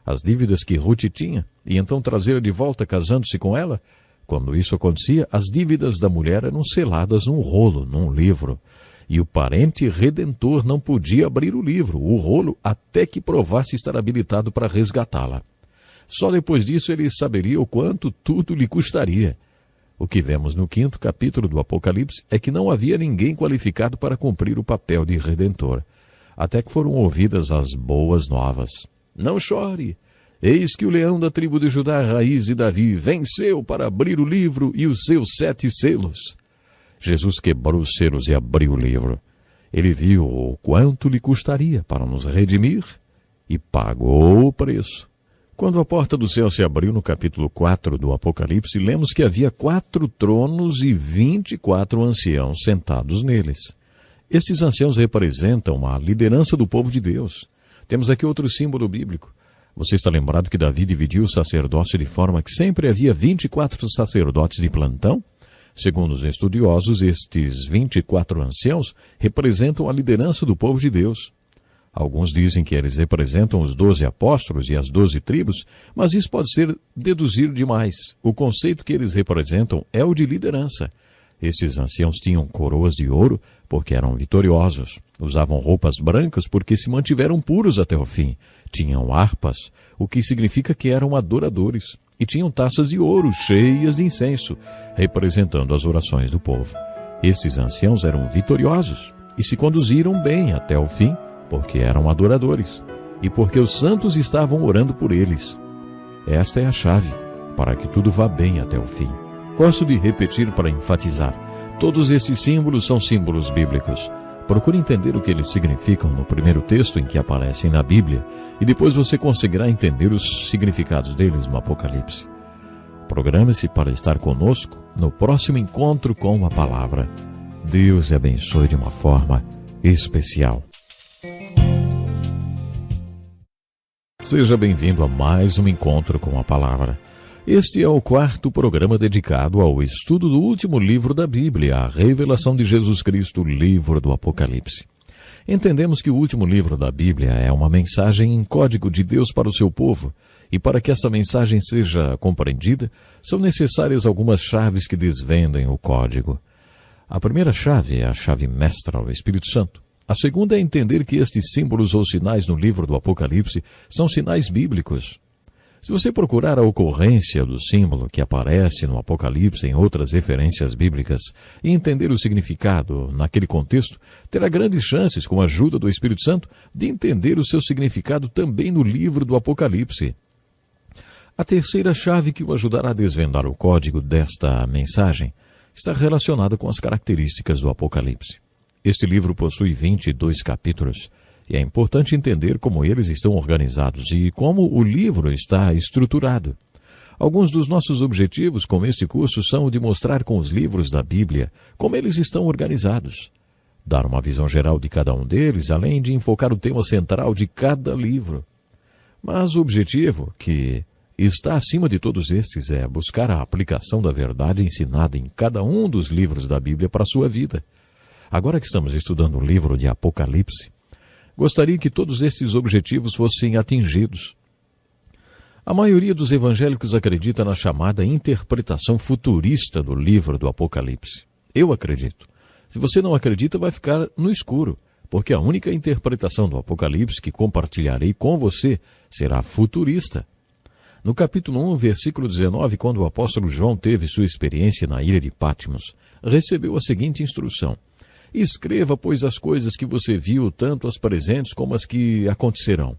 as dívidas que Ruth tinha, e então trazê-la de volta casando-se com ela? Quando isso acontecia, as dívidas da mulher eram seladas num rolo, num livro. e o parente redentor não podia abrir o livro, o rolo, até que provasse estar habilitado para resgatá-la. Só depois disso ele saberia o quanto tudo lhe custaria. O que vemos no 5º capítulo do Apocalipse é que não havia ninguém qualificado para cumprir o papel de redentor, até que foram ouvidas as boas novas. Não chore! Eis que o leão da tribo de Judá, raiz de Davi, venceu para abrir o livro e os seus 7 selos. Jesus quebrou os selos e abriu o livro. Ele viu o quanto lhe custaria para nos redimir e pagou o preço. Quando a porta do céu se abriu no capítulo 4 do Apocalipse, lemos que havia 4 tronos e 24 anciãos sentados neles. Estes anciãos representam a liderança do povo de Deus. Temos aqui outro símbolo bíblico. Você está lembrado que Davi dividiu o sacerdócio de forma que sempre havia 24 sacerdotes de plantão? Segundo os estudiosos, estes 24 anciãos representam a liderança do povo de Deus. Alguns dizem que eles representam os 12 apóstolos e as 12 tribos, mas isso pode ser deduzir demais. O conceito que eles representam é o de liderança. Esses anciãos tinham coroas de ouro porque eram vitoriosos. Usavam roupas brancas porque se mantiveram puros até o fim. Tinham harpas, o que significa que eram adoradores. E tinham taças de ouro cheias de incenso, representando as orações do povo. Esses anciãos eram vitoriosos e se conduziram bem até o fim, porque eram adoradores, e porque os santos estavam orando por eles. Esta é a chave para que tudo vá bem até o fim. Gosto de repetir para enfatizar. Todos esses símbolos são símbolos bíblicos. Procure entender o que eles significam no primeiro texto em que aparecem na Bíblia, e depois você conseguirá entender os significados deles no Apocalipse. Programe-se para estar conosco no próximo encontro com a Palavra. Deus lhe abençoe de uma forma especial. Seja bem-vindo a mais um encontro com a Palavra. Este é o 4º programa dedicado ao estudo do último livro da Bíblia, a Revelação de Jesus Cristo, livro do Apocalipse. Entendemos que o último livro da Bíblia é uma mensagem em código de Deus para o seu povo, e para que essa mensagem seja compreendida, são necessárias algumas chaves que desvendem o código. A primeira chave é a chave mestra, o Espírito Santo. A segunda é entender que estes símbolos ou sinais no livro do Apocalipse são sinais bíblicos. Se você procurar a ocorrência do símbolo que aparece no Apocalipse em outras referências bíblicas e entender o significado naquele contexto, terá grandes chances, com a ajuda do Espírito Santo, de entender o seu significado também no livro do Apocalipse. A terceira chave que o ajudará a desvendar o código desta mensagem está relacionada com as características do Apocalipse. Este livro possui 22 capítulos, e é importante entender como eles estão organizados e como o livro está estruturado. Alguns dos nossos objetivos com este curso são o de mostrar com os livros da Bíblia como eles estão organizados, dar uma visão geral de cada um deles, além de enfocar o tema central de cada livro. Mas o objetivo, que está acima de todos estes, é buscar a aplicação da verdade ensinada em cada um dos livros da Bíblia para a sua vida. Agora que estamos estudando o livro de Apocalipse, gostaria que todos estes objetivos fossem atingidos. A maioria dos evangélicos acredita na chamada interpretação futurista do livro do Apocalipse. Eu acredito. Se você não acredita, vai ficar no escuro, porque a única interpretação do Apocalipse que compartilharei com você será futurista. No capítulo 1, versículo 19, quando o apóstolo João teve sua experiência na ilha de Patmos, recebeu a seguinte instrução: escreva, pois, as coisas que você viu, tanto as presentes como as que acontecerão.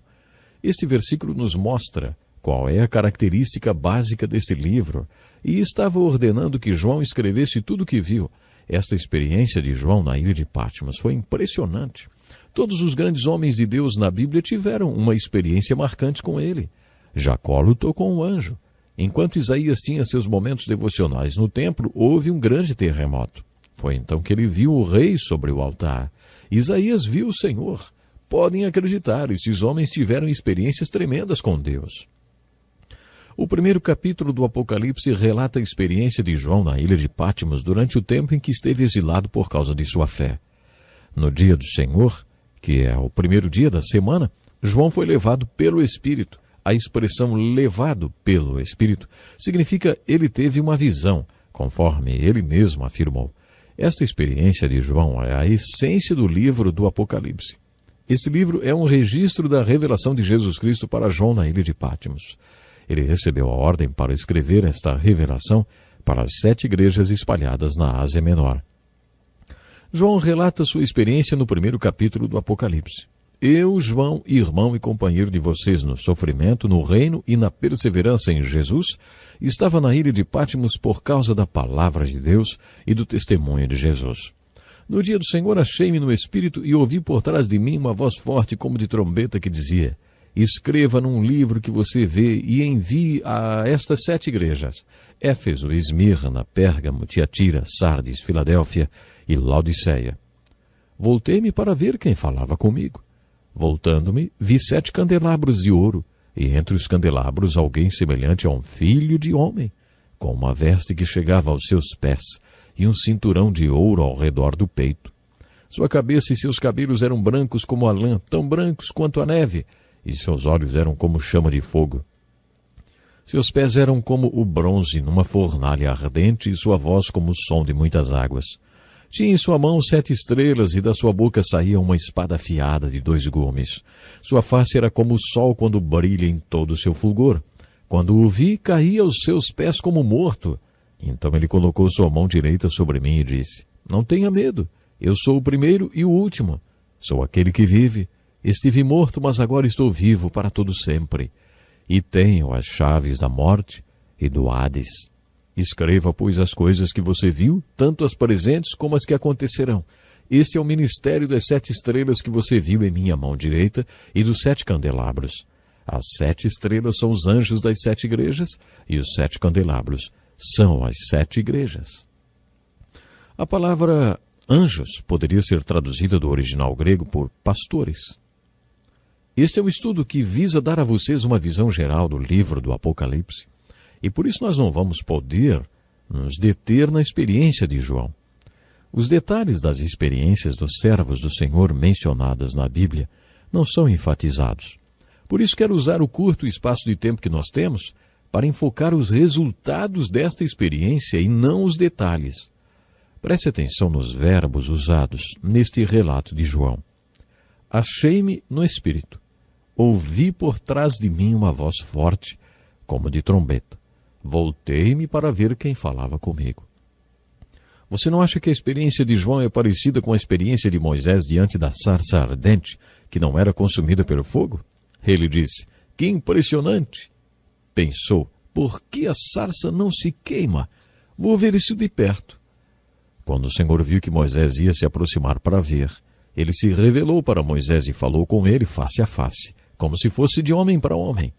Este versículo nos mostra qual é a característica básica deste livro, e estava ordenando que João escrevesse tudo o que viu. Esta experiência de João na ilha de Patmos foi impressionante. Todos os grandes homens de Deus na Bíblia tiveram uma experiência marcante com ele. Jacó lutou com um anjo. Enquanto Isaías tinha seus momentos devocionais no templo, houve um grande terremoto. Foi então que ele viu o rei sobre o altar. Isaías viu o Senhor. Podem acreditar, esses homens tiveram experiências tremendas com Deus. O primeiro capítulo do Apocalipse relata a experiência de João na ilha de Patmos durante o tempo em que esteve exilado por causa de sua fé. No dia do Senhor, que é o primeiro dia da semana, João foi levado pelo Espírito. A expressão levado pelo Espírito significa ele teve uma visão, conforme ele mesmo afirmou. Esta experiência de João é a essência do livro do Apocalipse. Este livro é um registro da revelação de Jesus Cristo para João na ilha de Patmos. Ele recebeu a ordem para escrever esta revelação para as 7 igrejas espalhadas na Ásia Menor. João relata sua experiência no primeiro capítulo do Apocalipse. Eu, João, irmão e companheiro de vocês no sofrimento, no reino e na perseverança em Jesus, estava na ilha de Patmos por causa da palavra de Deus e do testemunho de Jesus. No dia do Senhor achei-me no Espírito e ouvi por trás de mim uma voz forte como de trombeta que dizia: escreva num livro que você vê e envie a estas 7 igrejas: Éfeso, Esmirna, Pérgamo, Tiatira, Sardes, Filadélfia e Laodiceia. Voltei-me para ver quem falava comigo. Voltando-me, vi 7 candelabros de ouro, e entre os candelabros alguém semelhante a um filho de homem, com uma veste que chegava aos seus pés, e um cinturão de ouro ao redor do peito. Sua cabeça e seus cabelos eram brancos como a lã, tão brancos quanto a neve, e seus olhos eram como chama de fogo. Seus pés eram como o bronze numa fornalha ardente, e sua voz como o som de muitas águas. Tinha em sua mão 7 estrelas, e da sua boca saía uma espada afiada de 2 gumes. Sua face era como o sol quando brilha em todo o seu fulgor. Quando o vi, caí aos seus pés como morto. Então ele colocou sua mão direita sobre mim e disse: não tenha medo, eu sou o primeiro e o último. Sou aquele que vive. Estive morto, mas agora estou vivo para todo sempre. E tenho as chaves da morte e do Hades. Escreva, pois, as coisas que você viu, tanto as presentes como as que acontecerão. Este é o ministério das 7 estrelas que você viu em minha mão direita e dos 7 candelabros. As 7 estrelas são os anjos das 7 igrejas e os 7 candelabros são as 7 igrejas. A palavra anjos poderia ser traduzida do original grego por pastores. Este é um estudo que visa dar a vocês uma visão geral do livro do Apocalipse. E por isso nós não vamos poder nos deter na experiência de João. Os detalhes das experiências dos servos do Senhor mencionadas na Bíblia não são enfatizados. Por isso quero usar o curto espaço de tempo que nós temos para enfocar os resultados desta experiência e não os detalhes. Preste atenção nos verbos usados neste relato de João. Achei-me no Espírito. Ouvi por trás de mim uma voz forte, como de trombeta. Voltei-me para ver quem falava comigo. Você não acha que a experiência de João é parecida com a experiência de Moisés diante da sarça ardente, que não era consumida pelo fogo? Ele disse: que impressionante! Pensou: por que a sarça não se queima? Vou ver isso de perto. Quando o Senhor viu que Moisés ia se aproximar para ver, ele se revelou para Moisés e falou com ele face a face, como se fosse de homem para homem.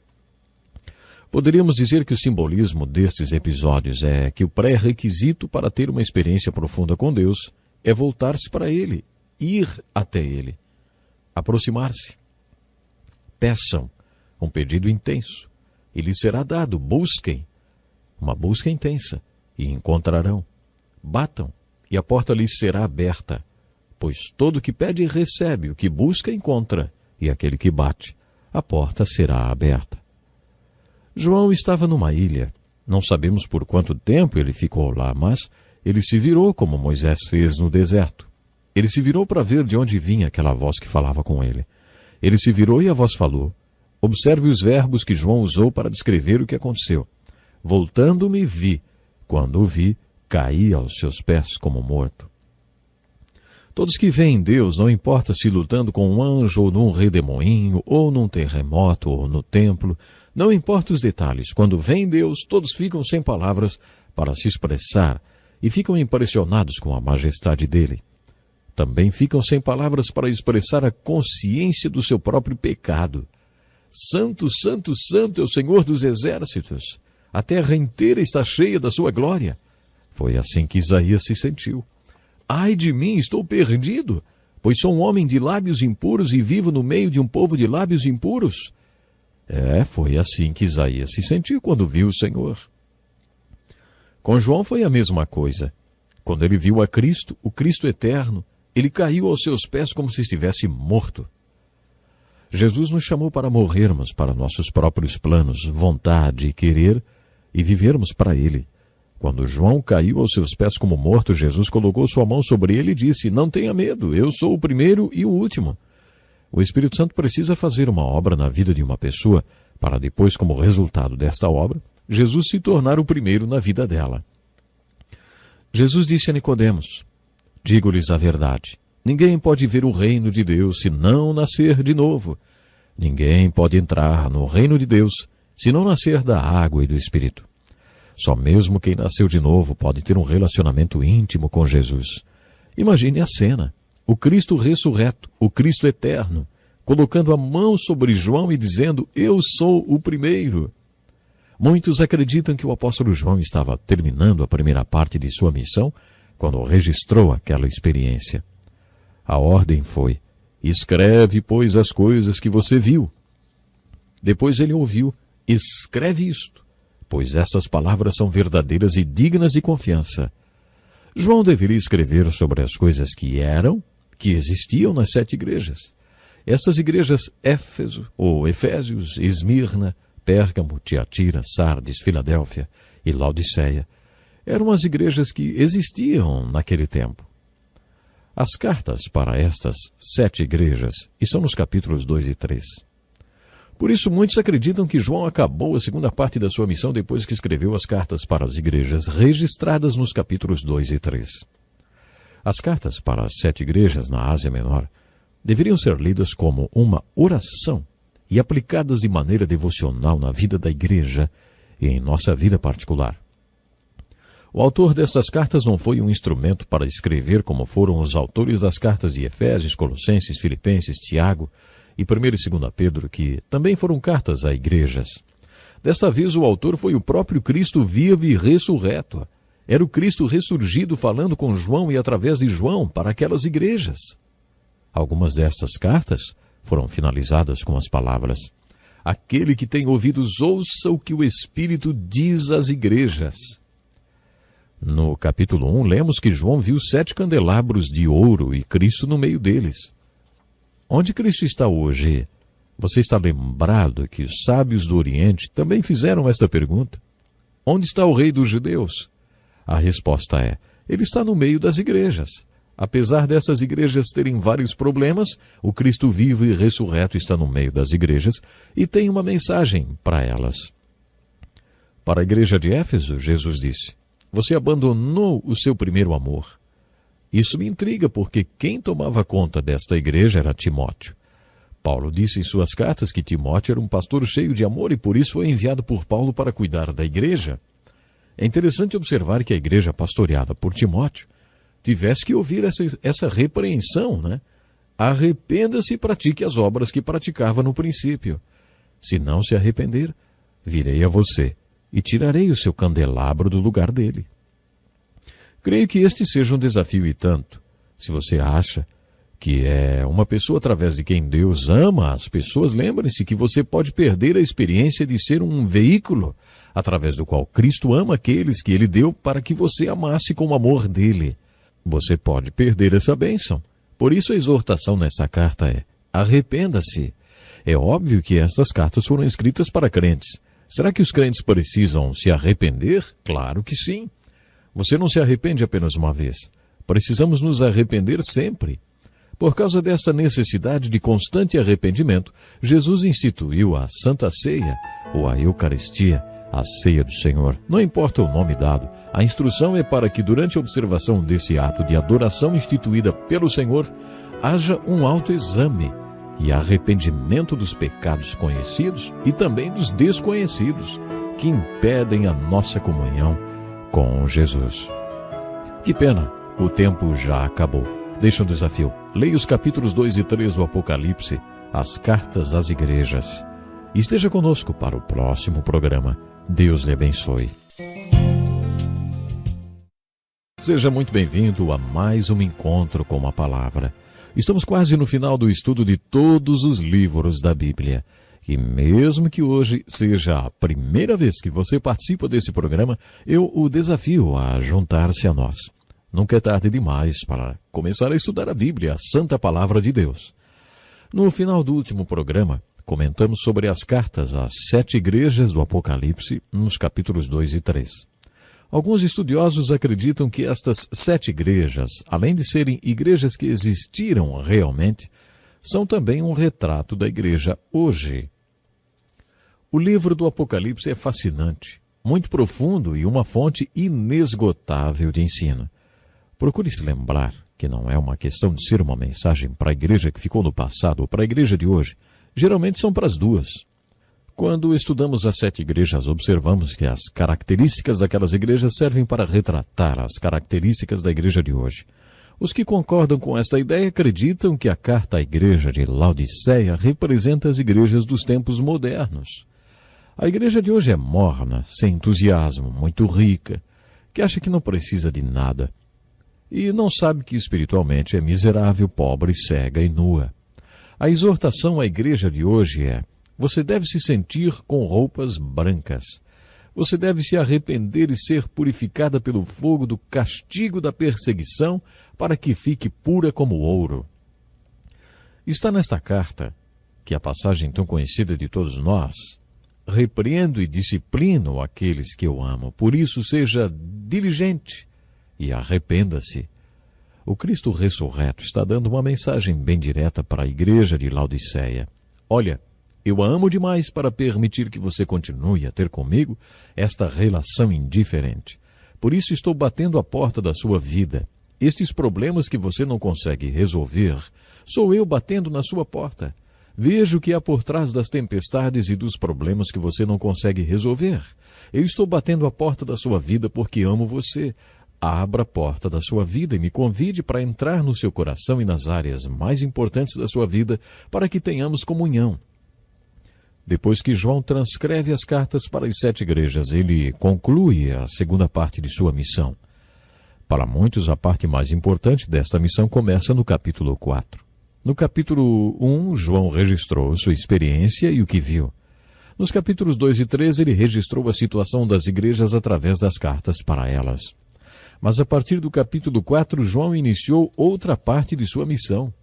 Poderíamos dizer que o simbolismo destes episódios é que o pré-requisito para ter uma experiência profunda com Deus é voltar-se para Ele, ir até Ele, aproximar-se. Peçam um pedido intenso, e lhes será dado. Busquem uma busca intensa, e encontrarão. Batam, e a porta lhes será aberta. Pois todo o que pede recebe, o que busca encontra, e aquele que bate, a porta será aberta. João estava numa ilha. Não sabemos por quanto tempo ele ficou lá, mas ele se virou como Moisés fez no deserto. Ele se virou para ver de onde vinha aquela voz que falava com ele. Ele se virou e a voz falou. Observe os verbos que João usou para descrever o que aconteceu. Voltando-me, vi. Quando o vi, caí aos seus pés como morto. Todos que veem Deus, não importa se lutando com um anjo, ou num redemoinho, ou num terremoto, ou no templo, não importa os detalhes, quando veem Deus, todos ficam sem palavras para se expressar e ficam impressionados com a majestade dele. Também ficam sem palavras para expressar a consciência do seu próprio pecado. Santo, santo, santo é o Senhor dos exércitos. A terra inteira está cheia da sua glória. Foi assim que Isaías se sentiu. Ai de mim, estou perdido, pois sou um homem de lábios impuros e vivo no meio de um povo de lábios impuros. Foi assim que Isaías se sentiu quando viu o Senhor. Com João foi a mesma coisa. Quando ele viu a Cristo, o Cristo eterno, ele caiu aos seus pés como se estivesse morto. Jesus nos chamou para morrermos para nossos próprios planos, vontade e querer, e vivermos para Ele. Quando João caiu aos seus pés como morto, Jesus colocou sua mão sobre ele e disse: "Não tenha medo, eu sou o primeiro e o último." O Espírito Santo precisa fazer uma obra na vida de uma pessoa para depois, como resultado desta obra, Jesus se tornar o primeiro na vida dela. Jesus disse a Nicodemos: "Digo-lhes a verdade. Ninguém pode ver o reino de Deus se não nascer de novo. Ninguém pode entrar no reino de Deus se não nascer da água e do Espírito. Só mesmo quem nasceu de novo pode ter um relacionamento íntimo com Jesus." Imagine a cena: o Cristo ressurreto, o Cristo eterno, colocando a mão sobre João e dizendo: "Eu sou o primeiro." Muitos acreditam que o apóstolo João estava terminando a primeira parte de sua missão quando registrou aquela experiência. A ordem foi: "Escreve, pois, as coisas que você viu." Depois ele ouviu: "Escreve isto, pois essas palavras são verdadeiras e dignas de confiança." João deveria escrever sobre as coisas que existiam nas 7 igrejas. Estas igrejas, Éfeso, ou Efésios, Esmirna, Pérgamo, Tiatira, Sardes, Filadélfia e Laodiceia, eram as igrejas que existiam naquele tempo. As cartas para estas 7 igrejas estão nos capítulos 2 e 3. Por isso, muitos acreditam que João acabou a segunda parte da sua missão depois que escreveu as cartas para as igrejas registradas nos capítulos 2 e 3. As cartas para as 7 igrejas na Ásia Menor deveriam ser lidas como uma oração e aplicadas de maneira devocional na vida da igreja e em nossa vida particular. O autor destas cartas não foi um instrumento para escrever como foram os autores das cartas de Efésios, Colossenses, Filipenses, Tiago e 1 e 2 Pedro, que também foram cartas a igrejas. Desta vez o autor foi o próprio Cristo vivo e ressurreto. Era o Cristo ressurgido falando com João e através de João para aquelas igrejas. Algumas destas cartas foram finalizadas com as palavras: "Aquele que tem ouvidos, ouça o que o Espírito diz às igrejas." No capítulo 1, lemos que João viu 7 candelabros de ouro e Cristo no meio deles. Onde Cristo está hoje? Você está lembrado que os sábios do Oriente também fizeram esta pergunta? Onde está o Rei dos Judeus? A resposta é: ele está no meio das igrejas. Apesar dessas igrejas terem vários problemas, o Cristo vivo e ressurreto está no meio das igrejas e tem uma mensagem para elas. Para a igreja de Éfeso, Jesus disse: "Você abandonou o seu primeiro amor." Isso me intriga, porque quem tomava conta desta igreja era Timóteo. Paulo disse em suas cartas que Timóteo era um pastor cheio de amor e por isso foi enviado por Paulo para cuidar da igreja. É interessante observar que a igreja pastoreada por Timóteo tivesse que ouvir essa repreensão, né? "Arrependa-se e pratique as obras que praticava no princípio. Se não se arrepender, virei a você e tirarei o seu candelabro do lugar dele." Creio que este seja um desafio e tanto. Se você acha que é uma pessoa através de quem Deus ama as pessoas, lembre-se que você pode perder a experiência de ser um veículo através do qual Cristo ama aqueles que Ele deu para que você amasse com o amor dele. Você pode perder essa bênção. Por isso a exortação nessa carta é: arrependa-se. É óbvio que estas cartas foram escritas para crentes. Será que os crentes precisam se arrepender? Claro que sim. Você não se arrepende apenas uma vez. Precisamos nos arrepender sempre. Por causa desta necessidade de constante arrependimento, Jesus instituiu a Santa Ceia, ou a Eucaristia, a Ceia do Senhor. Não importa o nome dado, a instrução é para que durante a observação desse ato de adoração instituída pelo Senhor, haja um autoexame e arrependimento dos pecados conhecidos e também dos desconhecidos, que impedem a nossa comunhão com Jesus. Que pena, o tempo já acabou. Deixa um desafio. Leia os capítulos 2 e 3 do Apocalipse, as cartas às igrejas. E esteja conosco para o próximo programa. Deus lhe abençoe. Seja muito bem-vindo a mais um encontro com a palavra. Estamos quase no final do estudo de todos os livros da Bíblia. E mesmo que hoje seja a primeira vez que você participa desse programa, eu o desafio a juntar-se a nós. Nunca é tarde demais para começar a estudar a Bíblia, a Santa Palavra de Deus. No final do último programa, comentamos sobre as cartas às 7 igrejas do Apocalipse, nos capítulos 2 e 3. Alguns estudiosos acreditam que estas 7 igrejas, além de serem igrejas que existiram realmente, são também um retrato da igreja hoje. O livro do Apocalipse é fascinante, muito profundo e uma fonte inesgotável de ensino. Procure se lembrar que não é uma questão de ser uma mensagem para a igreja que ficou no passado ou para a igreja de hoje. Geralmente são para as duas. Quando estudamos as 7 igrejas, observamos que as características daquelas igrejas servem para retratar as características da igreja de hoje. Os que concordam com esta ideia acreditam que a carta à igreja de Laodiceia representa as igrejas dos tempos modernos. A igreja de hoje é morna, sem entusiasmo, muito rica, que acha que não precisa de nada e não sabe que espiritualmente é miserável, pobre, cega e nua. A exortação à igreja de hoje é: você deve se sentir com roupas brancas. Você deve se arrepender e ser purificada pelo fogo do castigo da perseguição para que fique pura como ouro. Está nesta carta, que é a passagem tão conhecida de todos nós: repreendo e disciplino aqueles que eu amo, por isso seja diligente e arrependa-se. O Cristo ressurreto está dando uma mensagem bem direta para a igreja de Laodiceia. Olha, eu a amo demais para permitir que você continue a ter comigo esta relação indiferente. Por isso estou batendo a porta da sua vida. Estes problemas que você não consegue resolver, sou eu batendo na sua porta. Vejo o que há por trás das tempestades e dos problemas que você não consegue resolver. Eu estou batendo a porta da sua vida porque amo você. Abra a porta da sua vida e me convide para entrar no seu coração e nas áreas mais importantes da sua vida para que tenhamos comunhão. Depois que João transcreve as cartas para as 7 igrejas, ele conclui a segunda parte de sua missão. Para muitos, a parte mais importante desta missão começa no capítulo 4. No capítulo 1, João registrou sua experiência e o que viu. Nos capítulos 2 e 3, ele registrou a situação das igrejas através das cartas para elas. Mas a partir do capítulo 4, João iniciou outra parte de sua missão.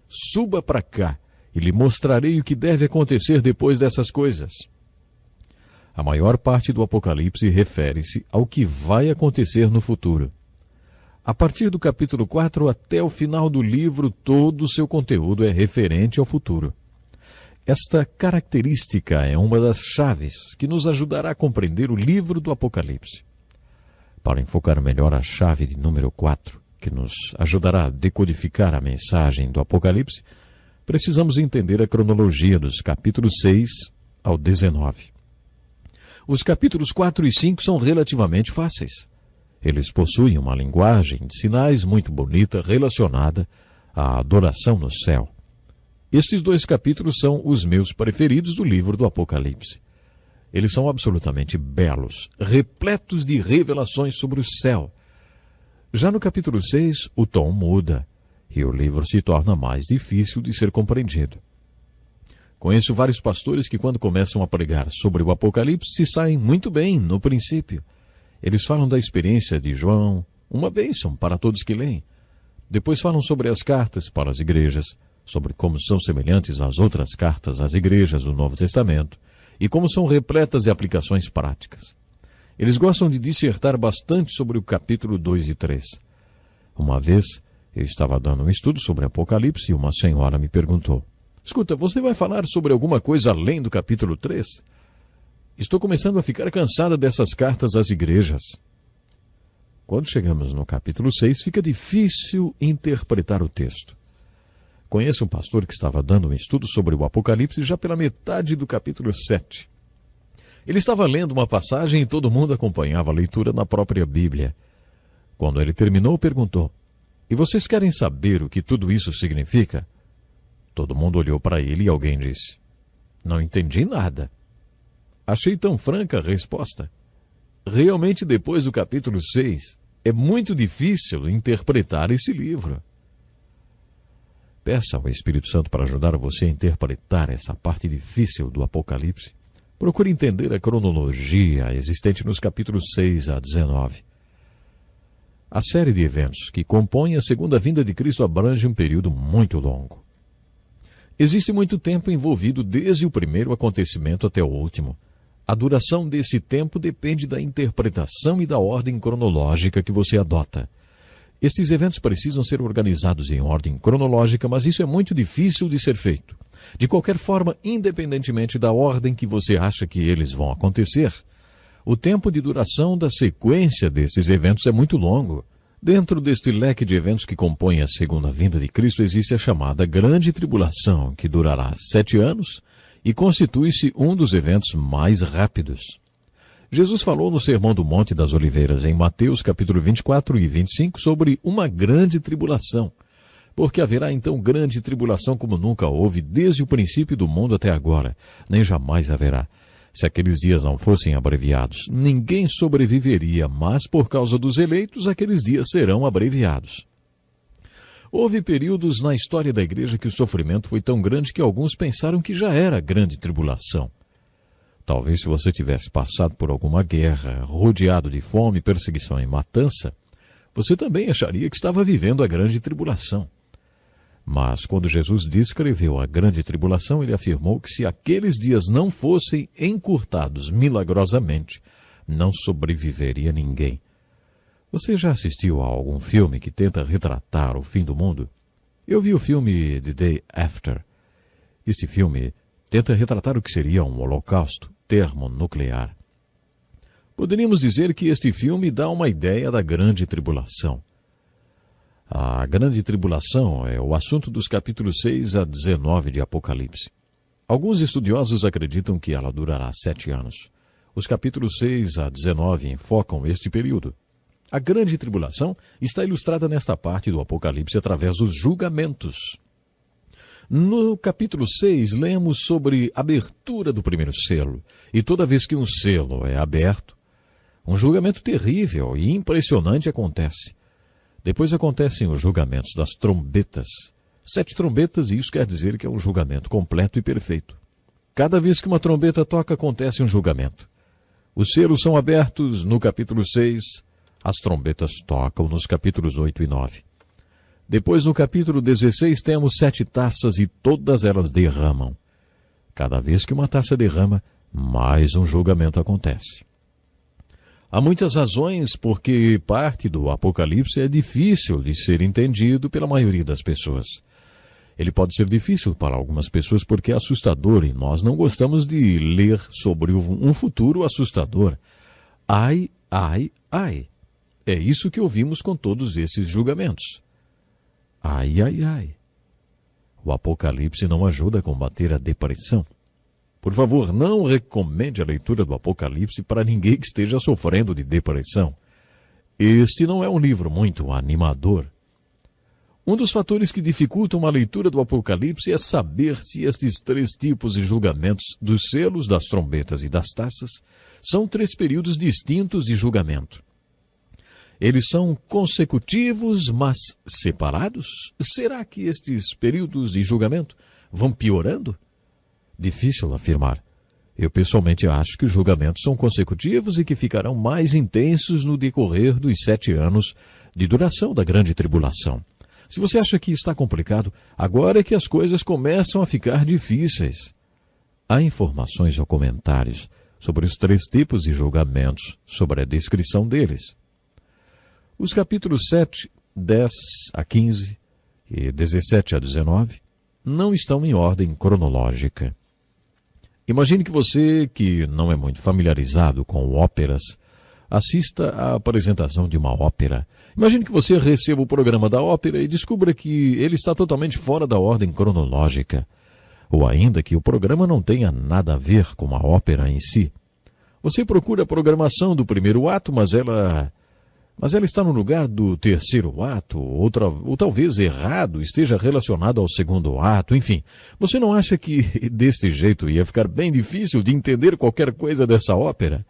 Suba para cá e lhe mostrarei o que deve acontecer depois dessas coisas. A maior parte do Apocalipse refere-se ao que vai acontecer no futuro. A partir do capítulo 4 até o final do livro, todo o seu conteúdo é referente ao futuro. Esta característica é uma das chaves que nos ajudará a compreender o livro do Apocalipse. Para enfocar melhor a chave de número 4, que nos ajudará a decodificar a mensagem do Apocalipse, precisamos entender a cronologia dos capítulos 6 ao 19. Os capítulos 4 e 5 são relativamente fáceis. Eles possuem uma linguagem de sinais muito bonita relacionada à adoração no céu. Estes 2 capítulos são os meus preferidos do livro do Apocalipse. Eles são absolutamente belos, repletos de revelações sobre o céu. Já no capítulo 6, o tom muda e o livro se torna mais difícil de ser compreendido. Conheço vários pastores que, quando começam a pregar sobre o Apocalipse, se saem muito bem no princípio. Eles falam da experiência de João, uma bênção para todos que leem. Depois falam sobre as cartas para as igrejas, sobre como são semelhantes às outras cartas às igrejas do Novo Testamento e como são repletas de aplicações práticas. Eles gostam de dissertar bastante sobre o capítulo 2 e 3. Uma vez, eu estava dando um estudo sobre Apocalipse e uma senhora me perguntou: escuta, você vai falar sobre alguma coisa além do capítulo 3? Estou começando a ficar cansada dessas cartas às igrejas. Quando chegamos no capítulo 6, fica difícil interpretar o texto. Conheço um pastor que estava dando um estudo sobre o Apocalipse já pela metade do capítulo 7. Ele estava lendo uma passagem e todo mundo acompanhava a leitura na própria Bíblia. Quando ele terminou, perguntou: e vocês querem saber o que tudo isso significa? Todo mundo olhou para ele e alguém disse: não entendi nada. Achei tão franca a resposta. Realmente, depois do capítulo 6, é muito difícil interpretar esse livro. Peça ao Espírito Santo para ajudar você a interpretar essa parte difícil do Apocalipse. Procure entender a cronologia existente nos capítulos 6 a 19. A série de eventos que compõem a segunda vinda de Cristo abrange um período muito longo. Existe muito tempo envolvido desde o primeiro acontecimento até o último. A duração desse tempo depende da interpretação e da ordem cronológica que você adota. Estes eventos precisam ser organizados em ordem cronológica, mas isso é muito difícil de ser feito. De qualquer forma, independentemente da ordem que você acha que eles vão acontecer, o tempo de duração da sequência desses eventos é muito longo. Dentro deste leque de eventos que compõem a segunda vinda de Cristo existe a chamada Grande Tribulação, que durará 7 anos e constitui-se um dos eventos mais rápidos. Jesus falou no Sermão do Monte das Oliveiras, em Mateus capítulo 24 e 25, sobre uma grande tribulação. Porque haverá então grande tribulação como nunca houve desde o princípio do mundo até agora, nem jamais haverá. Se aqueles dias não fossem abreviados, ninguém sobreviveria, mas por causa dos eleitos, aqueles dias serão abreviados. Houve períodos na história da igreja que o sofrimento foi tão grande que alguns pensaram que já era grande tribulação. Talvez se você tivesse passado por alguma guerra, rodeado de fome, perseguição e matança, você também acharia que estava vivendo a grande tribulação. Mas quando Jesus descreveu a grande tribulação, ele afirmou que se aqueles dias não fossem encurtados milagrosamente, não sobreviveria ninguém. Você já assistiu a algum filme que tenta retratar o fim do mundo? Eu vi o filme The Day After. Este filme tenta retratar o que seria um holocausto termonuclear. Poderíamos dizer que este filme dá uma ideia da grande tribulação. A grande tribulação é o assunto dos capítulos 6 a 19 de Apocalipse. Alguns estudiosos acreditam que ela durará 7 anos. Os capítulos 6 a 19 enfocam este período. A grande tribulação está ilustrada nesta parte do Apocalipse através dos julgamentos. No capítulo 6, lemos sobre a abertura do primeiro selo. E toda vez que um selo é aberto, um julgamento terrível e impressionante acontece. Depois acontecem os julgamentos das trombetas. 7 trombetas, e isso quer dizer que é um julgamento completo e perfeito. Cada vez que uma trombeta toca, acontece um julgamento. Os selos são abertos no capítulo 6, as trombetas tocam nos capítulos 8 e 9. Depois, no capítulo 16, temos 7 taças e todas elas derramam. Cada vez que uma taça derrama, mais um julgamento acontece. Há muitas razões porque parte do Apocalipse é difícil de ser entendido pela maioria das pessoas. Ele pode ser difícil para algumas pessoas porque é assustador e nós não gostamos de ler sobre um futuro assustador. Ai, ai, ai. É isso que ouvimos com todos esses julgamentos. Ai, ai, ai. O Apocalipse não ajuda a combater a depressão. Por favor, não recomende a leitura do Apocalipse para ninguém que esteja sofrendo de depressão. Este não é um livro muito animador. Um dos fatores que dificultam a leitura do Apocalipse é saber se estes 3 tipos de julgamentos dos selos, das trombetas e das taças são 3 períodos distintos de julgamento. Eles são consecutivos, mas separados? Será que estes períodos de julgamento vão piorando? Difícil afirmar. Eu pessoalmente acho que os julgamentos são consecutivos e que ficarão mais intensos no decorrer dos 7 anos de duração da grande tribulação. Se você acha que está complicado, agora é que as coisas começam a ficar difíceis. Há informações ou comentários sobre os 3 tipos de julgamentos, sobre a descrição deles. Os capítulos 7, 10 a 15 e 17 a 19 não estão em ordem cronológica. Imagine que você, que não é muito familiarizado com óperas, assista à apresentação de uma ópera. Imagine que você receba o programa da ópera e descubra que ele está totalmente fora da ordem cronológica, ou ainda que o programa não tenha nada a ver com a ópera em si. Você procura a programação do primeiro ato, mas ela está no lugar do terceiro ato, ou talvez errado, esteja relacionado ao segundo ato, enfim. Você não acha que deste jeito ia ficar bem difícil de entender qualquer coisa dessa ópera?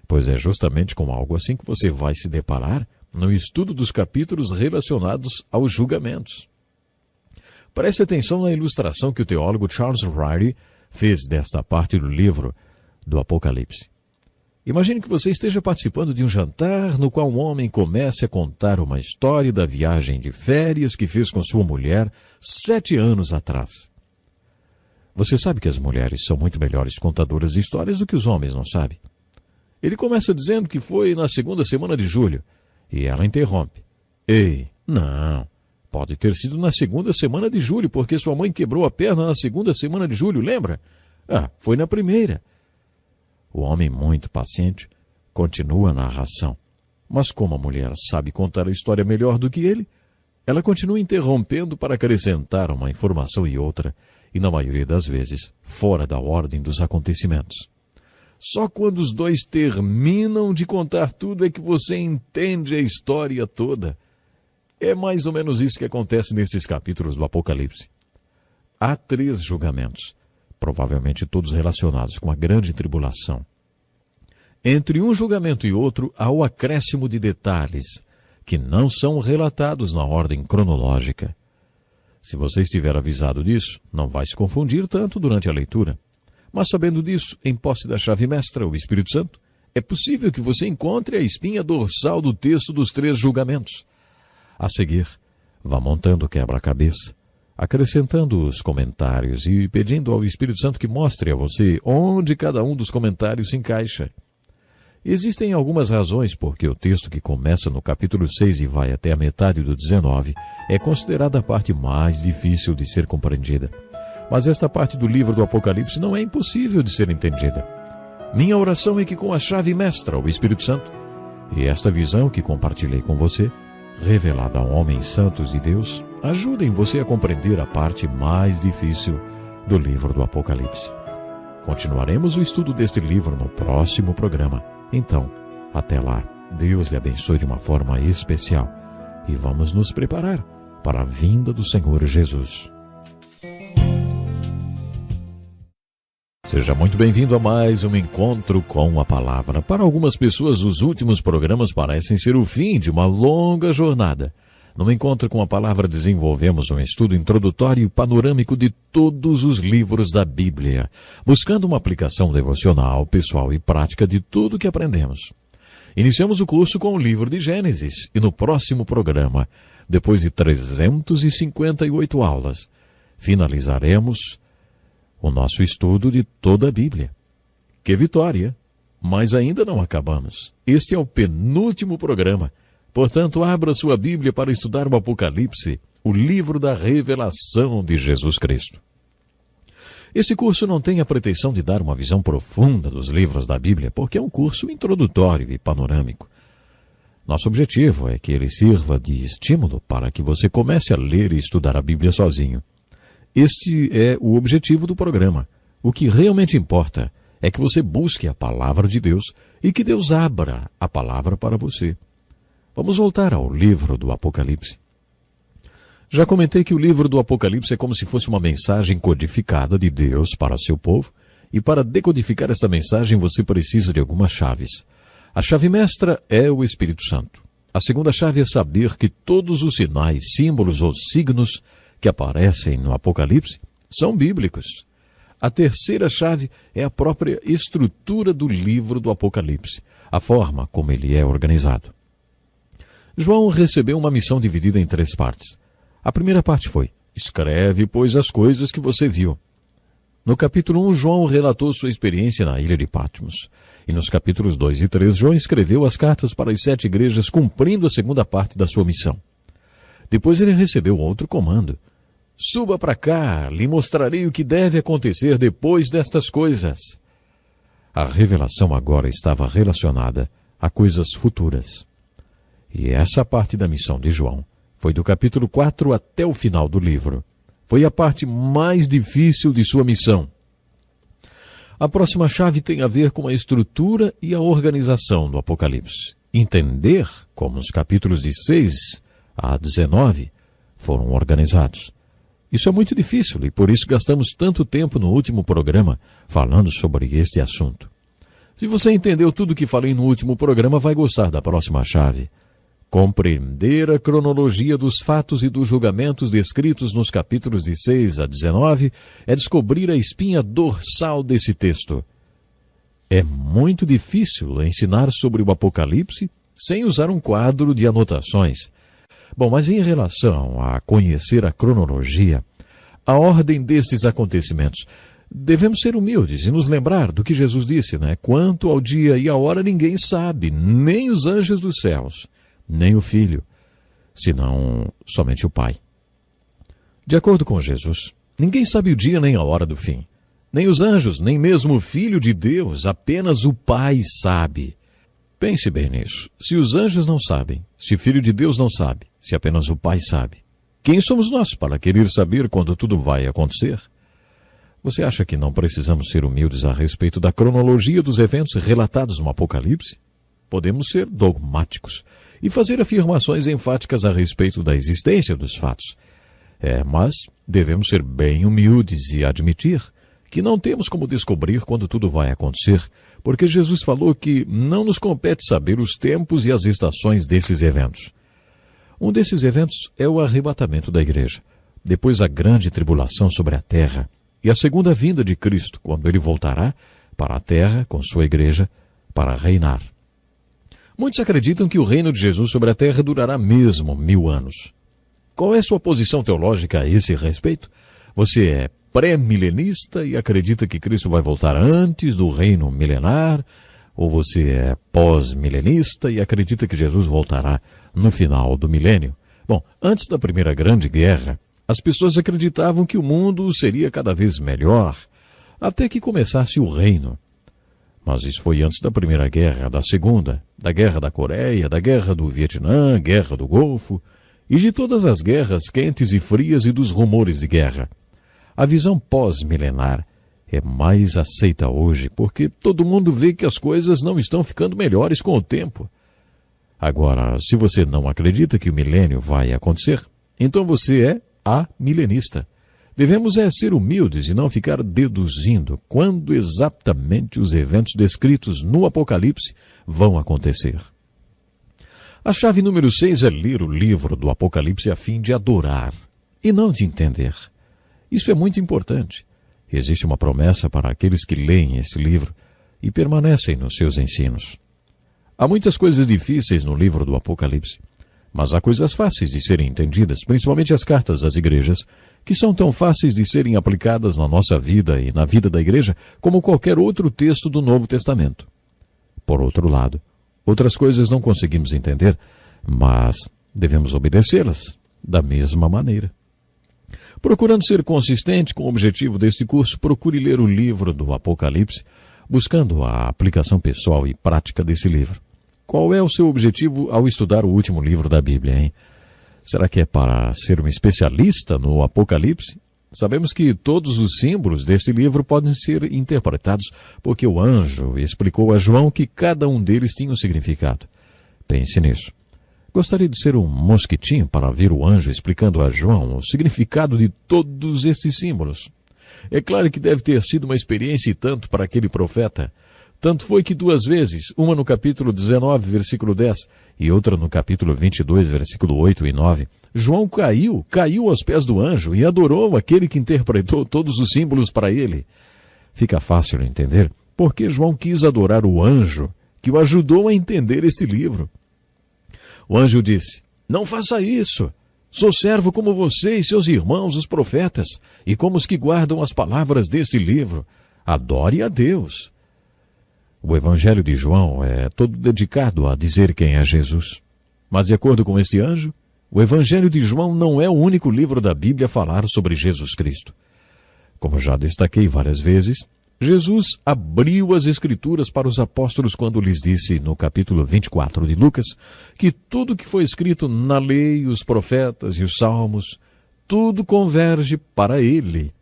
Pois é justamente com algo assim que você vai se deparar no estudo dos capítulos relacionados aos julgamentos. Preste atenção na ilustração que o teólogo Charles Ryrie fez desta parte do livro do Apocalipse. Imagine que você esteja participando de um jantar no qual um homem comece a contar uma história da viagem de férias que fez com sua mulher 7 anos atrás. Você sabe que as mulheres são muito melhores contadoras de histórias do que os homens, não sabe? Ele começa dizendo que foi na segunda semana de julho, e ela interrompe. Ei, não, pode ter sido na segunda semana de julho, porque sua mãe quebrou a perna na segunda semana de julho, lembra? Ah, foi na primeira. O homem, muito paciente, continua a narração. Mas como a mulher sabe contar a história melhor do que ele, ela continua interrompendo para acrescentar uma informação e outra, e na maioria das vezes, fora da ordem dos acontecimentos. Só quando os dois terminam de contar tudo é que você entende a história toda. É mais ou menos isso que acontece nesses capítulos do Apocalipse. Há 3 julgamentos, provavelmente todos relacionados com a grande tribulação. Entre um julgamento e outro, há o acréscimo de detalhes, que não são relatados na ordem cronológica. Se você estiver avisado disso, não vai se confundir tanto durante a leitura. Mas sabendo disso, em posse da chave mestra, o Espírito Santo, é possível que você encontre a espinha dorsal do texto dos 3 julgamentos. A seguir, vá montando o quebra-cabeça, acrescentando os comentários e pedindo ao Espírito Santo que mostre a você onde cada um dos comentários se encaixa. Existem algumas razões porque o texto que começa no capítulo 6 e vai até a metade do 19 é considerada a parte mais difícil de ser compreendida. Mas esta parte do livro do Apocalipse não é impossível de ser entendida. Minha oração é que com a chave mestra, o Espírito Santo, e esta visão que compartilhei com você, revelada a homens santos de Deus, ajudem você a compreender a parte mais difícil do livro do Apocalipse. Continuaremos o estudo deste livro no próximo programa. Então, até lá, Deus lhe abençoe de uma forma especial e vamos nos preparar para a vinda do Senhor Jesus. Seja muito bem-vindo a mais um encontro com a palavra. Para algumas pessoas, os últimos programas parecem ser o fim de uma longa jornada. No encontro com a palavra, desenvolvemos um estudo introdutório e panorâmico de todos os livros da Bíblia, buscando uma aplicação devocional, pessoal e prática de tudo que aprendemos. Iniciamos o curso com o livro de Gênesis e no próximo programa, depois de 358 aulas, finalizaremos o nosso estudo de toda a Bíblia. Que vitória! Mas ainda não acabamos. Este é o penúltimo programa. Portanto, abra sua Bíblia para estudar o Apocalipse, o livro da revelação de Jesus Cristo. Esse curso não tem a pretensão de dar uma visão profunda dos livros da Bíblia, porque é um curso introdutório e panorâmico. Nosso objetivo é que ele sirva de estímulo para que você comece a ler e estudar a Bíblia sozinho. Este é o objetivo do programa. O que realmente importa é que você busque a palavra de Deus e que Deus abra a palavra para você. Vamos voltar ao livro do Apocalipse. Já comentei que o livro do Apocalipse é como se fosse uma mensagem codificada de Deus para seu povo, e para decodificar esta mensagem você precisa de algumas chaves. A chave mestra é o Espírito Santo. A segunda chave é saber que todos os sinais, símbolos ou signos que aparecem no Apocalipse são bíblicos. A terceira chave é a própria estrutura do livro do Apocalipse, a forma como ele é organizado. João recebeu uma missão dividida em 3 partes. A primeira parte foi: escreve, pois, as coisas que você viu. No capítulo 1, João relatou sua experiência na ilha de Patmos. E nos capítulos 2 e 3, João escreveu as cartas para as 7 igrejas, cumprindo a segunda parte da sua missão. Depois ele recebeu outro comando: suba para cá, lhe mostrarei o que deve acontecer depois destas coisas. A revelação agora estava relacionada a coisas futuras. E essa parte da missão de João foi do capítulo 4 até o final do livro. Foi a parte mais difícil de sua missão. A próxima chave tem a ver com a estrutura e a organização do Apocalipse. Entender como os capítulos de 6 a 19 foram organizados. Isso é muito difícil e por isso gastamos tanto tempo no último programa falando sobre este assunto. Se você entendeu tudo o que falei no último programa, vai gostar da próxima chave. Compreender a cronologia dos fatos e dos julgamentos descritos nos capítulos de 6 a 19 é descobrir a espinha dorsal desse texto. É muito difícil ensinar sobre o Apocalipse sem usar um quadro de anotações. Bom, mas em relação a conhecer a cronologia, a ordem destes acontecimentos. Devemos ser humildes e nos lembrar do que Jesus disse, né? Quanto ao dia e à hora ninguém sabe, nem os anjos dos céus, nem o Filho, senão somente o Pai. De acordo com Jesus, ninguém sabe o dia nem a hora do fim. Nem os anjos, nem mesmo o Filho de Deus, apenas o Pai sabe. Pense bem nisso. Se os anjos não sabem, se o Filho de Deus não sabe, se apenas o Pai sabe, quem somos nós para querer saber quando tudo vai acontecer? Você acha que não precisamos ser humildes a respeito da cronologia dos eventos relatados no Apocalipse? Podemos ser dogmáticos e fazer afirmações enfáticas a respeito da existência dos fatos. Mas devemos ser bem humildes e admitir que não temos como descobrir quando tudo vai acontecer, porque Jesus falou que não nos compete saber os tempos e as estações desses eventos. Um desses eventos é o arrebatamento da igreja, depois a grande tribulação sobre a terra e a segunda vinda de Cristo, quando ele voltará para a terra com sua igreja para reinar. Muitos acreditam que o reino de Jesus sobre a terra durará mesmo 1000 anos. Qual é sua posição teológica a esse respeito? Você é pré-milenista e acredita que Cristo vai voltar antes do reino milenar? Ou você é pós-milenista e acredita que Jesus voltará no final do milênio? Bom, antes da Primeira Grande Guerra, as pessoas acreditavam que o mundo seria cada vez melhor, até que começasse o reino. Mas isso foi antes da Primeira Guerra, da Segunda, da Guerra da Coreia, da Guerra do Vietnã, Guerra do Golfo, e de todas as guerras quentes e frias e dos rumores de guerra. A visão pós-milenar é mais aceita hoje, porque todo mundo vê que as coisas não estão ficando melhores com o tempo. Agora, se você não acredita que o milênio vai acontecer, então você é amilenista. Devemos ser humildes e não ficar deduzindo quando exatamente os eventos descritos no Apocalipse vão acontecer. A chave número 6 é ler o livro do Apocalipse a fim de adorar e não de entender. Isso é muito importante. Existe uma promessa para aqueles que leem esse livro e permanecem nos seus ensinos. Há muitas coisas difíceis no livro do Apocalipse, mas há coisas fáceis de serem entendidas, principalmente as cartas às igrejas, que são tão fáceis de serem aplicadas na nossa vida e na vida da igreja como qualquer outro texto do Novo Testamento. Por outro lado, outras coisas não conseguimos entender, mas devemos obedecê-las da mesma maneira. Procurando ser consistente com o objetivo deste curso, procure ler o livro do Apocalipse, buscando a aplicação pessoal e prática desse livro. Qual é o seu objetivo ao estudar o último livro da Bíblia, hein? Será que é para ser um especialista no Apocalipse? Sabemos que todos os símbolos deste livro podem ser interpretados, porque o anjo explicou a João que cada um deles tinha um significado. Pense nisso. Gostaria de ser um mosquitinho para ver o anjo explicando a João o significado de todos estes símbolos. É claro que deve ter sido uma experiência e tanto para aquele profeta. Tanto foi que 2 vezes, uma no capítulo 19, versículo 10, e outra no capítulo 22, versículo 8 e 9, João caiu aos pés do anjo e adorou aquele que interpretou todos os símbolos para ele. Fica fácil entender porque João quis adorar o anjo que o ajudou a entender este livro. O anjo disse: "Não faça isso. Sou servo como você e seus irmãos, os profetas, e como os que guardam as palavras deste livro. Adore a Deus." O Evangelho de João é todo dedicado a dizer quem é Jesus. Mas, de acordo com este anjo, o Evangelho de João não é o único livro da Bíblia a falar sobre Jesus Cristo. Como já destaquei várias vezes, Jesus abriu as Escrituras para os apóstolos quando lhes disse, no capítulo 24 de Lucas, que tudo que foi escrito na lei, os profetas e os salmos, tudo converge para ele.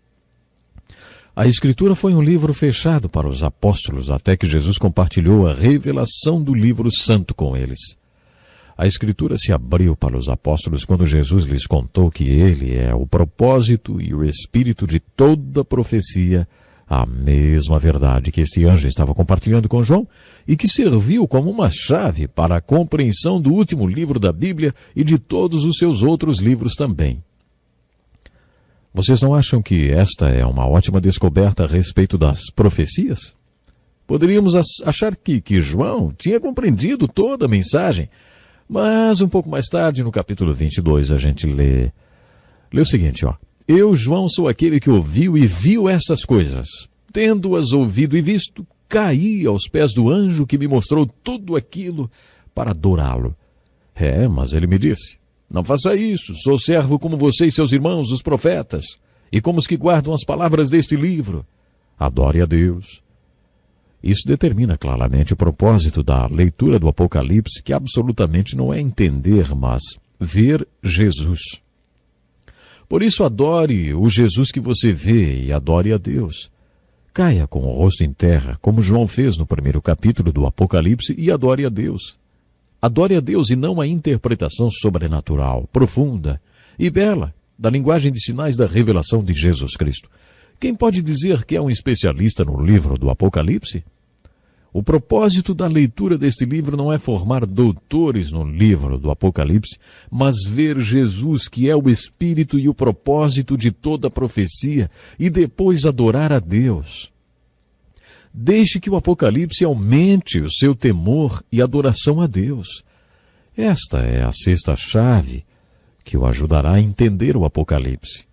A Escritura foi um livro fechado para os apóstolos até que Jesus compartilhou a revelação do livro santo com eles. A Escritura se abriu para os apóstolos quando Jesus lhes contou que ele é o propósito e o espírito de toda profecia, a mesma verdade que este anjo estava compartilhando com João e que serviu como uma chave para a compreensão do último livro da Bíblia e de todos os seus outros livros também. Vocês não acham que esta é uma ótima descoberta a respeito das profecias? Poderíamos achar que João tinha compreendido toda a mensagem, mas um pouco mais tarde, no capítulo 22, a gente lê o seguinte, Eu, João, sou aquele que ouviu e viu estas coisas. Tendo-as ouvido e visto, caí aos pés do anjo que me mostrou tudo aquilo para adorá-lo. Mas ele me disse: não faça isso, sou servo como você e seus irmãos, os profetas, e como os que guardam as palavras deste livro. Adore a Deus. Isso determina claramente o propósito da leitura do Apocalipse, que absolutamente não é entender, mas ver Jesus. Por isso, adore o Jesus que você vê e adore a Deus. Caia com o rosto em terra, como João fez no primeiro capítulo do Apocalipse, e adore a Deus. Adore a Deus e não a interpretação sobrenatural, profunda e bela da linguagem de sinais da revelação de Jesus Cristo. Quem pode dizer que é um especialista no livro do Apocalipse? O propósito da leitura deste livro não é formar doutores no livro do Apocalipse, mas ver Jesus, que é o espírito e o propósito de toda a profecia, e depois adorar a Deus. Deixe que o Apocalipse aumente o seu temor e adoração a Deus. Esta é a sexta chave que o ajudará a entender o Apocalipse.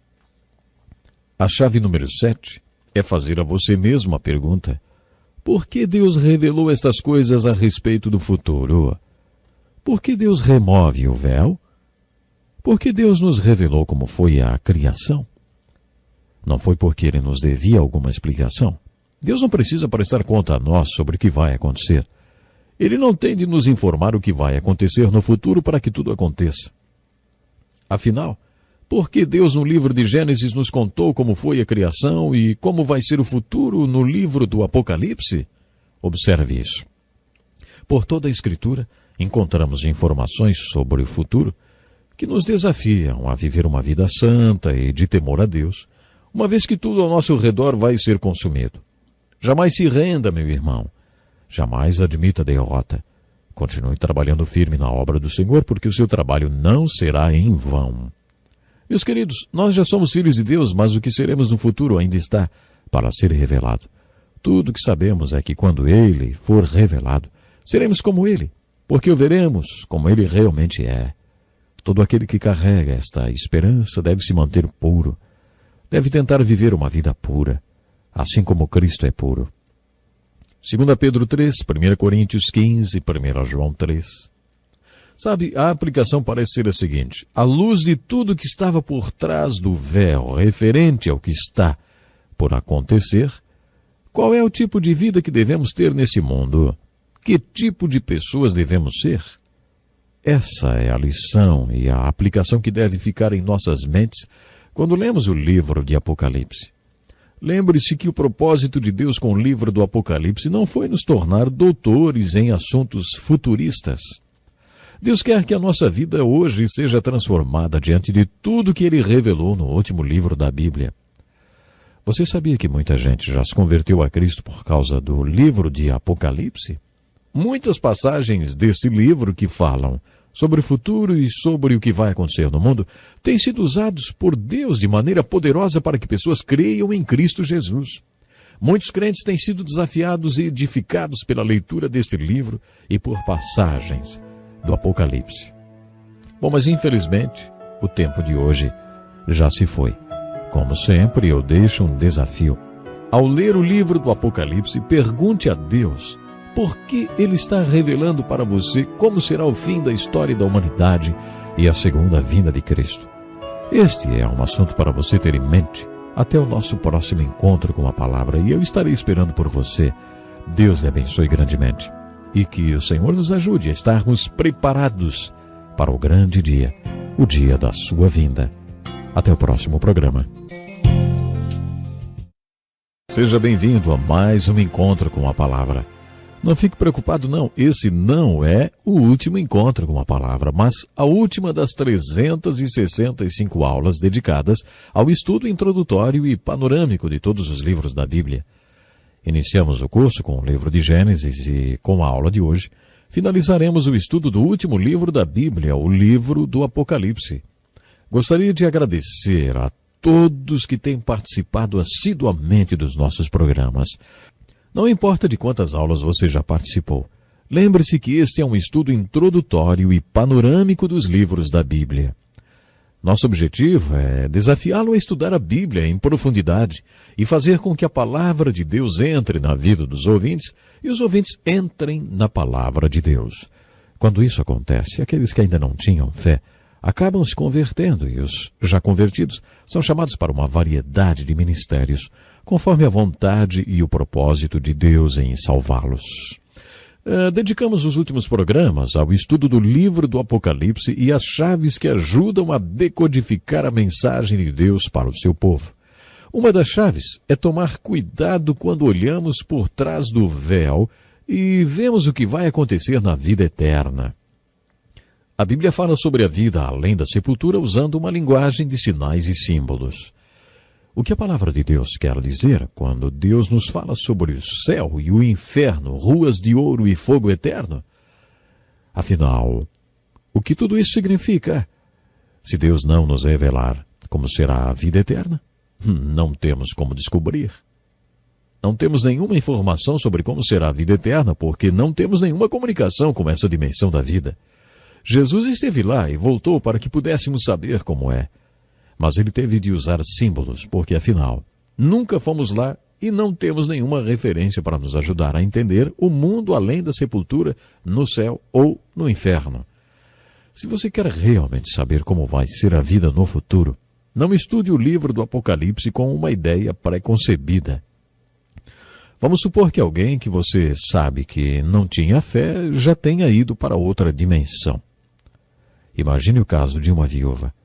A chave número 7 é fazer a você mesmo a pergunta: por que Deus revelou estas coisas a respeito do futuro? Por que Deus remove o véu? Por que Deus nos revelou como foi a criação? Não foi porque Ele nos devia alguma explicação. Deus não precisa prestar conta a nós sobre o que vai acontecer. Ele não tem de nos informar o que vai acontecer no futuro para que tudo aconteça. Afinal, por que Deus no livro de Gênesis nos contou como foi a criação e como vai ser o futuro no livro do Apocalipse? Observe isso. Por toda a Escritura, encontramos informações sobre o futuro que nos desafiam a viver uma vida santa e de temor a Deus, uma vez que tudo ao nosso redor vai ser consumido. Jamais se renda, meu irmão. Jamais admita a derrota. Continue trabalhando firme na obra do Senhor, porque o seu trabalho não será em vão. Meus queridos, nós já somos filhos de Deus, mas o que seremos no futuro ainda está para ser revelado. Tudo o que sabemos é que quando Ele for revelado, seremos como Ele, porque o veremos como Ele realmente é. Todo aquele que carrega esta esperança deve se manter puro, deve tentar viver uma vida pura, assim como Cristo é puro. 2 Pedro 3, 1 Coríntios 15, 1 João 3. Sabe, a aplicação parece ser a seguinte: à luz de tudo que estava por trás do véu, referente ao que está por acontecer, qual é o tipo de vida que devemos ter nesse mundo? Que tipo de pessoas devemos ser? Essa é a lição e a aplicação que deve ficar em nossas mentes quando lemos o livro de Apocalipse. Lembre-se que o propósito de Deus com o livro do Apocalipse não foi nos tornar doutores em assuntos futuristas. Deus quer que a nossa vida hoje seja transformada diante de tudo que Ele revelou no último livro da Bíblia. Você sabia que muita gente já se converteu a Cristo por causa do livro de Apocalipse? Muitas passagens deste livro que falam sobre o futuro e sobre o que vai acontecer no mundo têm sido usados por Deus de maneira poderosa para que pessoas creiam em Cristo Jesus. Muitos crentes têm sido desafiados e edificados pela leitura deste livro e por passagens do Apocalipse. Bom, mas infelizmente, o tempo de hoje já se foi. Como sempre, eu deixo um desafio. Ao ler o livro do Apocalipse, pergunte a Deus por que Ele está revelando para você como será o fim da história da humanidade e a segunda vinda de Cristo. Este é um assunto para você ter em mente até o nosso próximo encontro com a palavra, e eu estarei esperando por você. Deus lhe abençoe grandemente e que o Senhor nos ajude a estarmos preparados para o grande dia, o dia da sua vinda. Até o próximo programa. Seja bem-vindo a mais um encontro com a palavra. Não fique preocupado não, esse não é o último encontro com a palavra, mas a última das 365 aulas dedicadas ao estudo introdutório e panorâmico de todos os livros da Bíblia. Iniciamos o curso com o livro de Gênesis e, com a aula de hoje, finalizaremos o estudo do último livro da Bíblia, o livro do Apocalipse. Gostaria de agradecer a todos que têm participado assiduamente dos nossos programas. Não importa de quantas aulas você já participou, lembre-se que este é um estudo introdutório e panorâmico dos livros da Bíblia. Nosso objetivo é desafiá-lo a estudar a Bíblia em profundidade e fazer com que a palavra de Deus entre na vida dos ouvintes e os ouvintes entrem na palavra de Deus. Quando isso acontece, aqueles que ainda não tinham fé acabam se convertendo e os já convertidos são chamados para uma variedade de ministérios, conforme a vontade e o propósito de Deus em salvá-los. Dedicamos os últimos programas ao estudo do livro do Apocalipse e às chaves que ajudam a decodificar a mensagem de Deus para o seu povo. Uma das chaves é tomar cuidado quando olhamos por trás do véu e vemos o que vai acontecer na vida eterna. A Bíblia fala sobre a vida além da sepultura usando uma linguagem de sinais e símbolos. O que a palavra de Deus quer dizer quando Deus nos fala sobre o céu e o inferno, ruas de ouro e fogo eterno? Afinal, o que tudo isso significa? Se Deus não nos revelar como será a vida eterna, não temos como descobrir. Não temos nenhuma informação sobre como será a vida eterna, porque não temos nenhuma comunicação com essa dimensão da vida. Jesus esteve lá e voltou para que pudéssemos saber como é. Mas ele teve de usar símbolos, porque afinal, nunca fomos lá e não temos nenhuma referência para nos ajudar a entender o mundo além da sepultura, no céu ou no inferno. Se você quer realmente saber como vai ser a vida no futuro, não estude o livro do Apocalipse com uma ideia pré-concebida. Vamos supor que alguém que você sabe que não tinha fé já tenha ido para outra dimensão. Imagine o caso de uma viúva.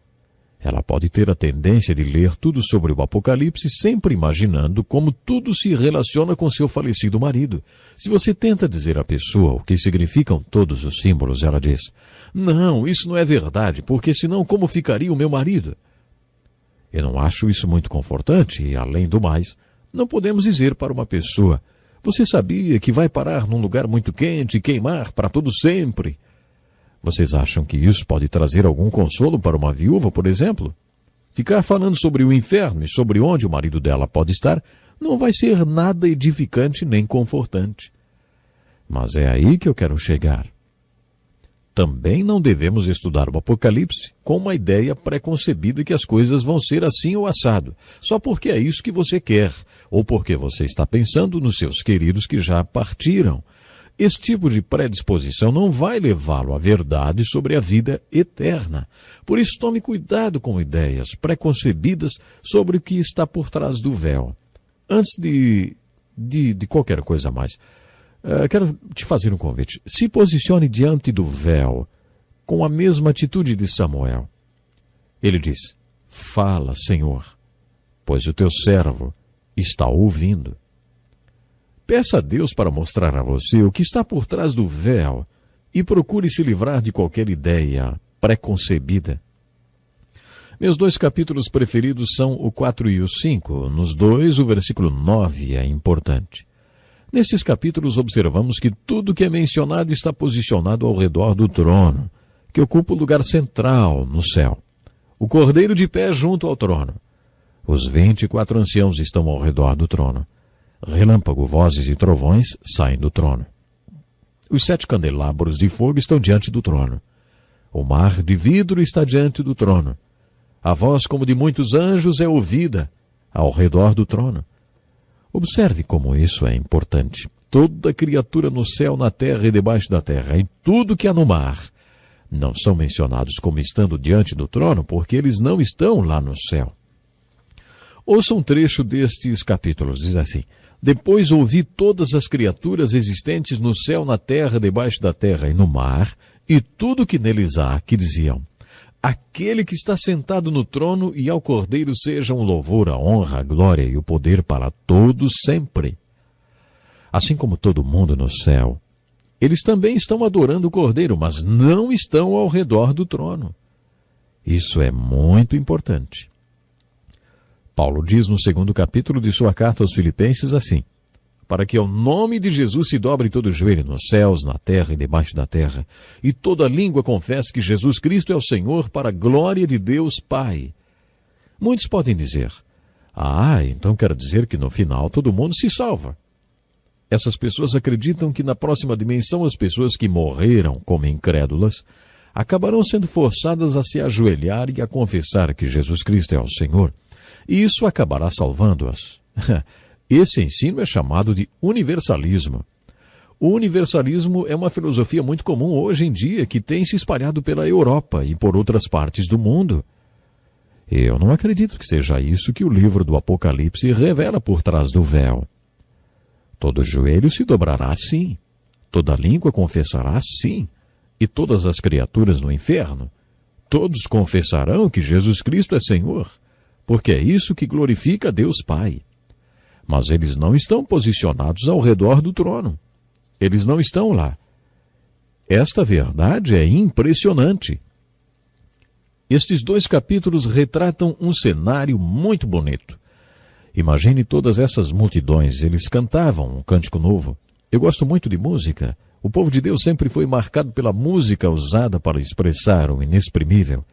Ela pode ter a tendência de ler tudo sobre o Apocalipse, sempre imaginando como tudo se relaciona com seu falecido marido. Se você tenta dizer à pessoa o que significam todos os símbolos, ela diz: "Não, isso não é verdade, porque senão como ficaria o meu marido?" Eu não acho isso muito confortante e, além do mais, não podemos dizer para uma pessoa: "Você sabia que vai parar num lugar muito quente e queimar para todo sempre?" Vocês acham que isso pode trazer algum consolo para uma viúva, por exemplo? Ficar falando sobre o inferno e sobre onde o marido dela pode estar não vai ser nada edificante nem confortante. Mas é aí que eu quero chegar. Também não devemos estudar o Apocalipse com uma ideia pré-concebida que as coisas vão ser assim ou assado, só porque é isso que você quer, ou porque você está pensando nos seus queridos que já partiram. Esse tipo de predisposição não vai levá-lo à verdade sobre a vida eterna. Por isso, tome cuidado com ideias preconcebidas sobre o que está por trás do véu. Antes de qualquer coisa mais, quero te fazer um convite. Se posicione diante do véu com a mesma atitude de Samuel. Ele diz: "Fala, Senhor, pois o teu servo está ouvindo." Peça a Deus para mostrar a você o que está por trás do véu e procure se livrar de qualquer ideia preconcebida. Meus dois capítulos preferidos são o 4 e o 5. Nos dois, o versículo 9 é importante. Nesses capítulos, observamos que tudo que é mencionado está posicionado ao redor do trono, que ocupa o lugar central no céu. O cordeiro de pé junto ao trono. Os 24 anciãos estão ao redor do trono. Relâmpago, vozes e trovões saem do trono. Os 7 candelabros de fogo estão diante do trono. O mar de vidro está diante do trono. A voz como de muitos anjos é ouvida ao redor do trono. Observe como isso é importante. Toda criatura no céu, na terra e debaixo da terra, e tudo que há no mar, não são mencionados como estando diante do trono, porque eles não estão lá no céu. Ouça um trecho destes capítulos, diz assim: "Depois ouvi todas as criaturas existentes no céu, na terra, debaixo da terra e no mar, e tudo que neles há, que diziam: Aquele que está sentado no trono e ao Cordeiro sejam o louvor, a honra, a glória e o poder para todos sempre." Assim como todo mundo no céu, eles também estão adorando o Cordeiro, mas não estão ao redor do trono. Isso é muito importante. Paulo diz no 2º capítulo de sua carta aos Filipenses assim: "Para que ao nome de Jesus se dobre todo o joelho nos céus, na terra e debaixo da terra, e toda língua confesse que Jesus Cristo é o Senhor, para a glória de Deus Pai." Muitos podem dizer: então quer dizer que no final todo mundo se salva. Essas pessoas acreditam que na próxima dimensão as pessoas que morreram como incrédulas acabarão sendo forçadas a se ajoelhar e a confessar que Jesus Cristo é o Senhor, e isso acabará salvando-as. Esse ensino é chamado de universalismo. O universalismo é uma filosofia muito comum hoje em dia que tem se espalhado pela Europa e por outras partes do mundo. Eu não acredito que seja isso que o livro do Apocalipse revela por trás do véu. Todo joelho se dobrará, sim. Toda língua confessará, sim. E todas as criaturas no inferno, todos confessarão que Jesus Cristo é Senhor, porque é isso que glorifica a Deus Pai. Mas eles não estão posicionados ao redor do trono. Eles não estão lá. Esta verdade é impressionante. Estes 2 capítulos retratam um cenário muito bonito. Imagine todas essas multidões, eles cantavam um cântico novo. Eu gosto muito de música. O povo de Deus sempre foi marcado pela música usada para expressar o inexprimível.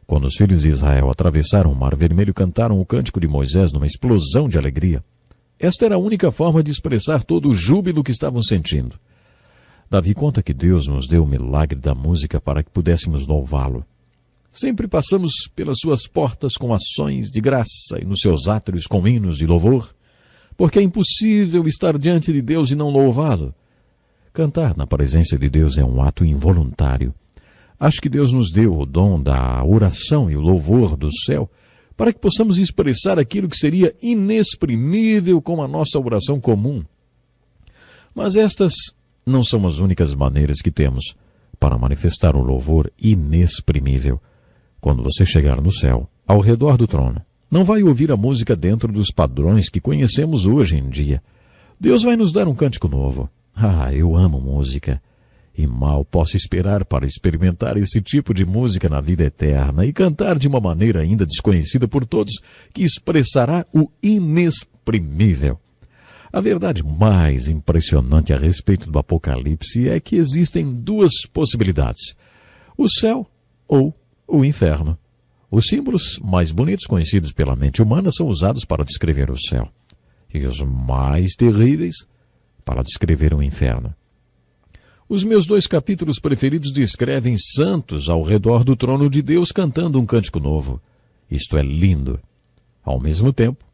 Quando os filhos de Israel atravessaram o Mar Vermelho, cantaram o cântico de Moisés numa explosão de alegria. Esta era a única forma de expressar todo o júbilo que estavam sentindo. Davi conta que Deus nos deu o milagre da música para que pudéssemos louvá-lo. Sempre passamos pelas suas portas com ações de graça e nos seus átrios com hinos de louvor, porque é impossível estar diante de Deus e não louvá-lo. Cantar na presença de Deus é um ato involuntário. Acho que Deus nos deu o dom da oração e o louvor do céu para que possamos expressar aquilo que seria inexprimível com a nossa oração comum. Mas estas não são as únicas maneiras que temos para manifestar o louvor inexprimível. Quando você chegar no céu, ao redor do trono, não vai ouvir a música dentro dos padrões que conhecemos hoje em dia. Deus vai nos dar um cântico novo. Eu amo música. E mal posso esperar para experimentar esse tipo de música na vida eterna e cantar de uma maneira ainda desconhecida por todos, que expressará o inexprimível. A verdade mais impressionante a respeito do Apocalipse é que existem 2 possibilidades: o céu ou o inferno. Os símbolos mais bonitos conhecidos pela mente humana são usados para descrever o céu, e os mais terríveis para descrever o inferno. Os meus 2 capítulos preferidos descrevem santos ao redor do trono de Deus cantando um cântico novo. Isto é lindo. Ao mesmo tempo,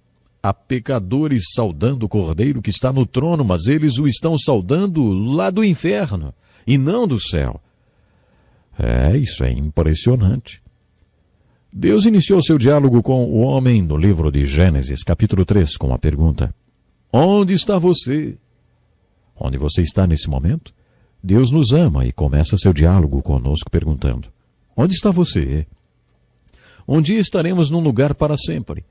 há pecadores saudando o Cordeiro que está no trono, mas eles o estão saudando lá do inferno e não do céu. Isso é impressionante. Deus iniciou seu diálogo com o homem no livro de Gênesis, capítulo 3, com a pergunta: onde está você? Onde você está nesse momento? Deus nos ama e começa seu diálogo conosco perguntando: onde está você? Um dia estaremos num lugar para sempre.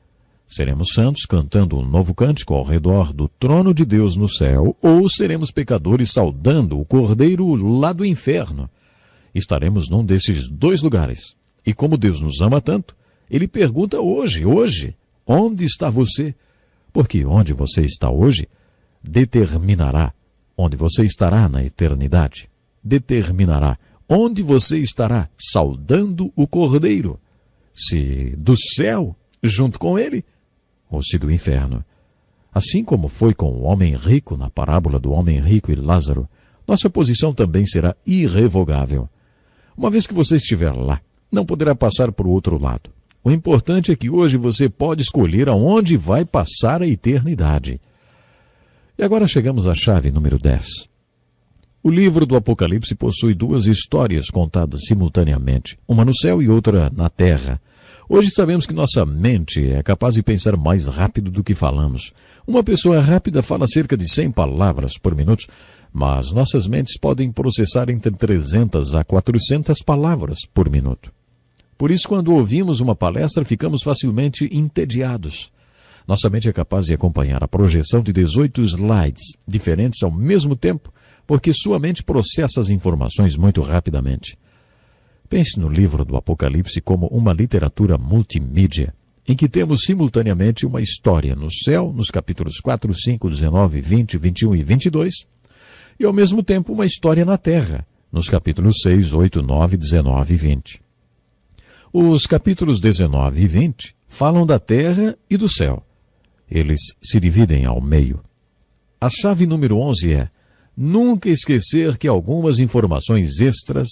Seremos santos cantando um novo cântico ao redor do trono de Deus no céu, ou seremos pecadores saudando o Cordeiro lá do inferno. Estaremos num desses 2 lugares. E como Deus nos ama tanto, Ele pergunta hoje, onde está você? Porque onde você está hoje determinará onde você estará na eternidade. Determinará onde você estará saudando o Cordeiro. Se do céu, junto com ele, ou se do inferno. Assim como foi com o homem rico na parábola do homem rico e Lázaro, nossa posição também será irrevogável. Uma vez que você estiver lá, não poderá passar para o outro lado. O importante é que hoje você pode escolher aonde vai passar a eternidade. E agora chegamos à chave número 10. O livro do Apocalipse possui 2 histórias contadas simultaneamente, uma no céu e outra na terra. Hoje sabemos que nossa mente é capaz de pensar mais rápido do que falamos. Uma pessoa rápida fala cerca de 100 palavras por minuto, mas nossas mentes podem processar entre 300 a 400 palavras por minuto. Por isso, quando ouvimos uma palestra, ficamos facilmente entediados. Nossa mente é capaz de acompanhar a projeção de 18 slides diferentes ao mesmo tempo, porque sua mente processa as informações muito rapidamente. Pense no livro do Apocalipse como uma literatura multimídia, em que temos simultaneamente uma história no céu, nos capítulos 4, 5, 19, 20, 21 e 22, e ao mesmo tempo uma história na terra, nos capítulos 6, 8, 9, 19 e 20. Os capítulos 19 e 20 falam da terra e do céu. Eles se dividem ao meio. A chave número 11 é: nunca esquecer que algumas informações extras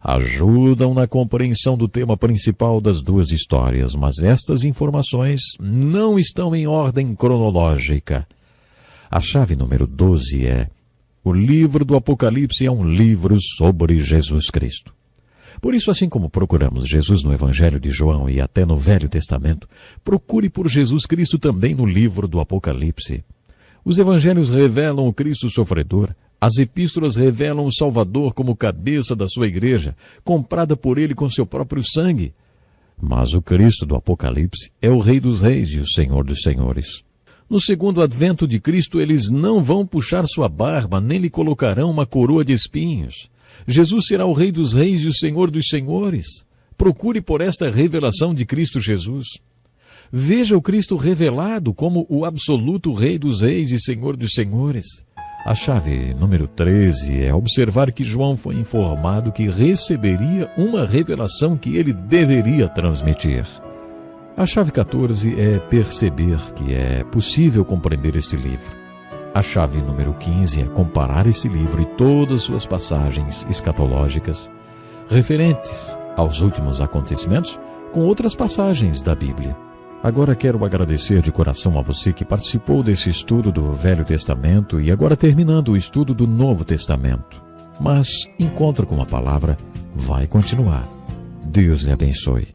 ajudam na compreensão do tema principal das duas histórias, mas estas informações não estão em ordem cronológica. A chave número 12 é: o livro do Apocalipse é um livro sobre Jesus Cristo. Por isso, assim como procuramos Jesus no Evangelho de João e até no Velho Testamento, procure por Jesus Cristo também no livro do Apocalipse. Os evangelhos revelam o Cristo sofredor. As epístolas revelam o Salvador como cabeça da sua igreja, comprada por ele com seu próprio sangue. Mas o Cristo do Apocalipse é o Rei dos Reis e o Senhor dos Senhores. No segundo advento de Cristo, eles não vão puxar sua barba, nem lhe colocarão uma coroa de espinhos. Jesus será o Rei dos Reis e o Senhor dos Senhores. Procure por esta revelação de Cristo Jesus. Veja o Cristo revelado como o absoluto Rei dos Reis e Senhor dos Senhores. A chave número 13 é observar que João foi informado que receberia uma revelação que ele deveria transmitir. A chave 14 é perceber que é possível compreender este livro. A chave número 15 é comparar esse livro e todas suas passagens escatológicas referentes aos últimos acontecimentos com outras passagens da Bíblia. Agora quero agradecer de coração a você que participou desse estudo do Velho Testamento e agora terminando o estudo do Novo Testamento. Mas encontro com a palavra vai continuar. Deus lhe abençoe.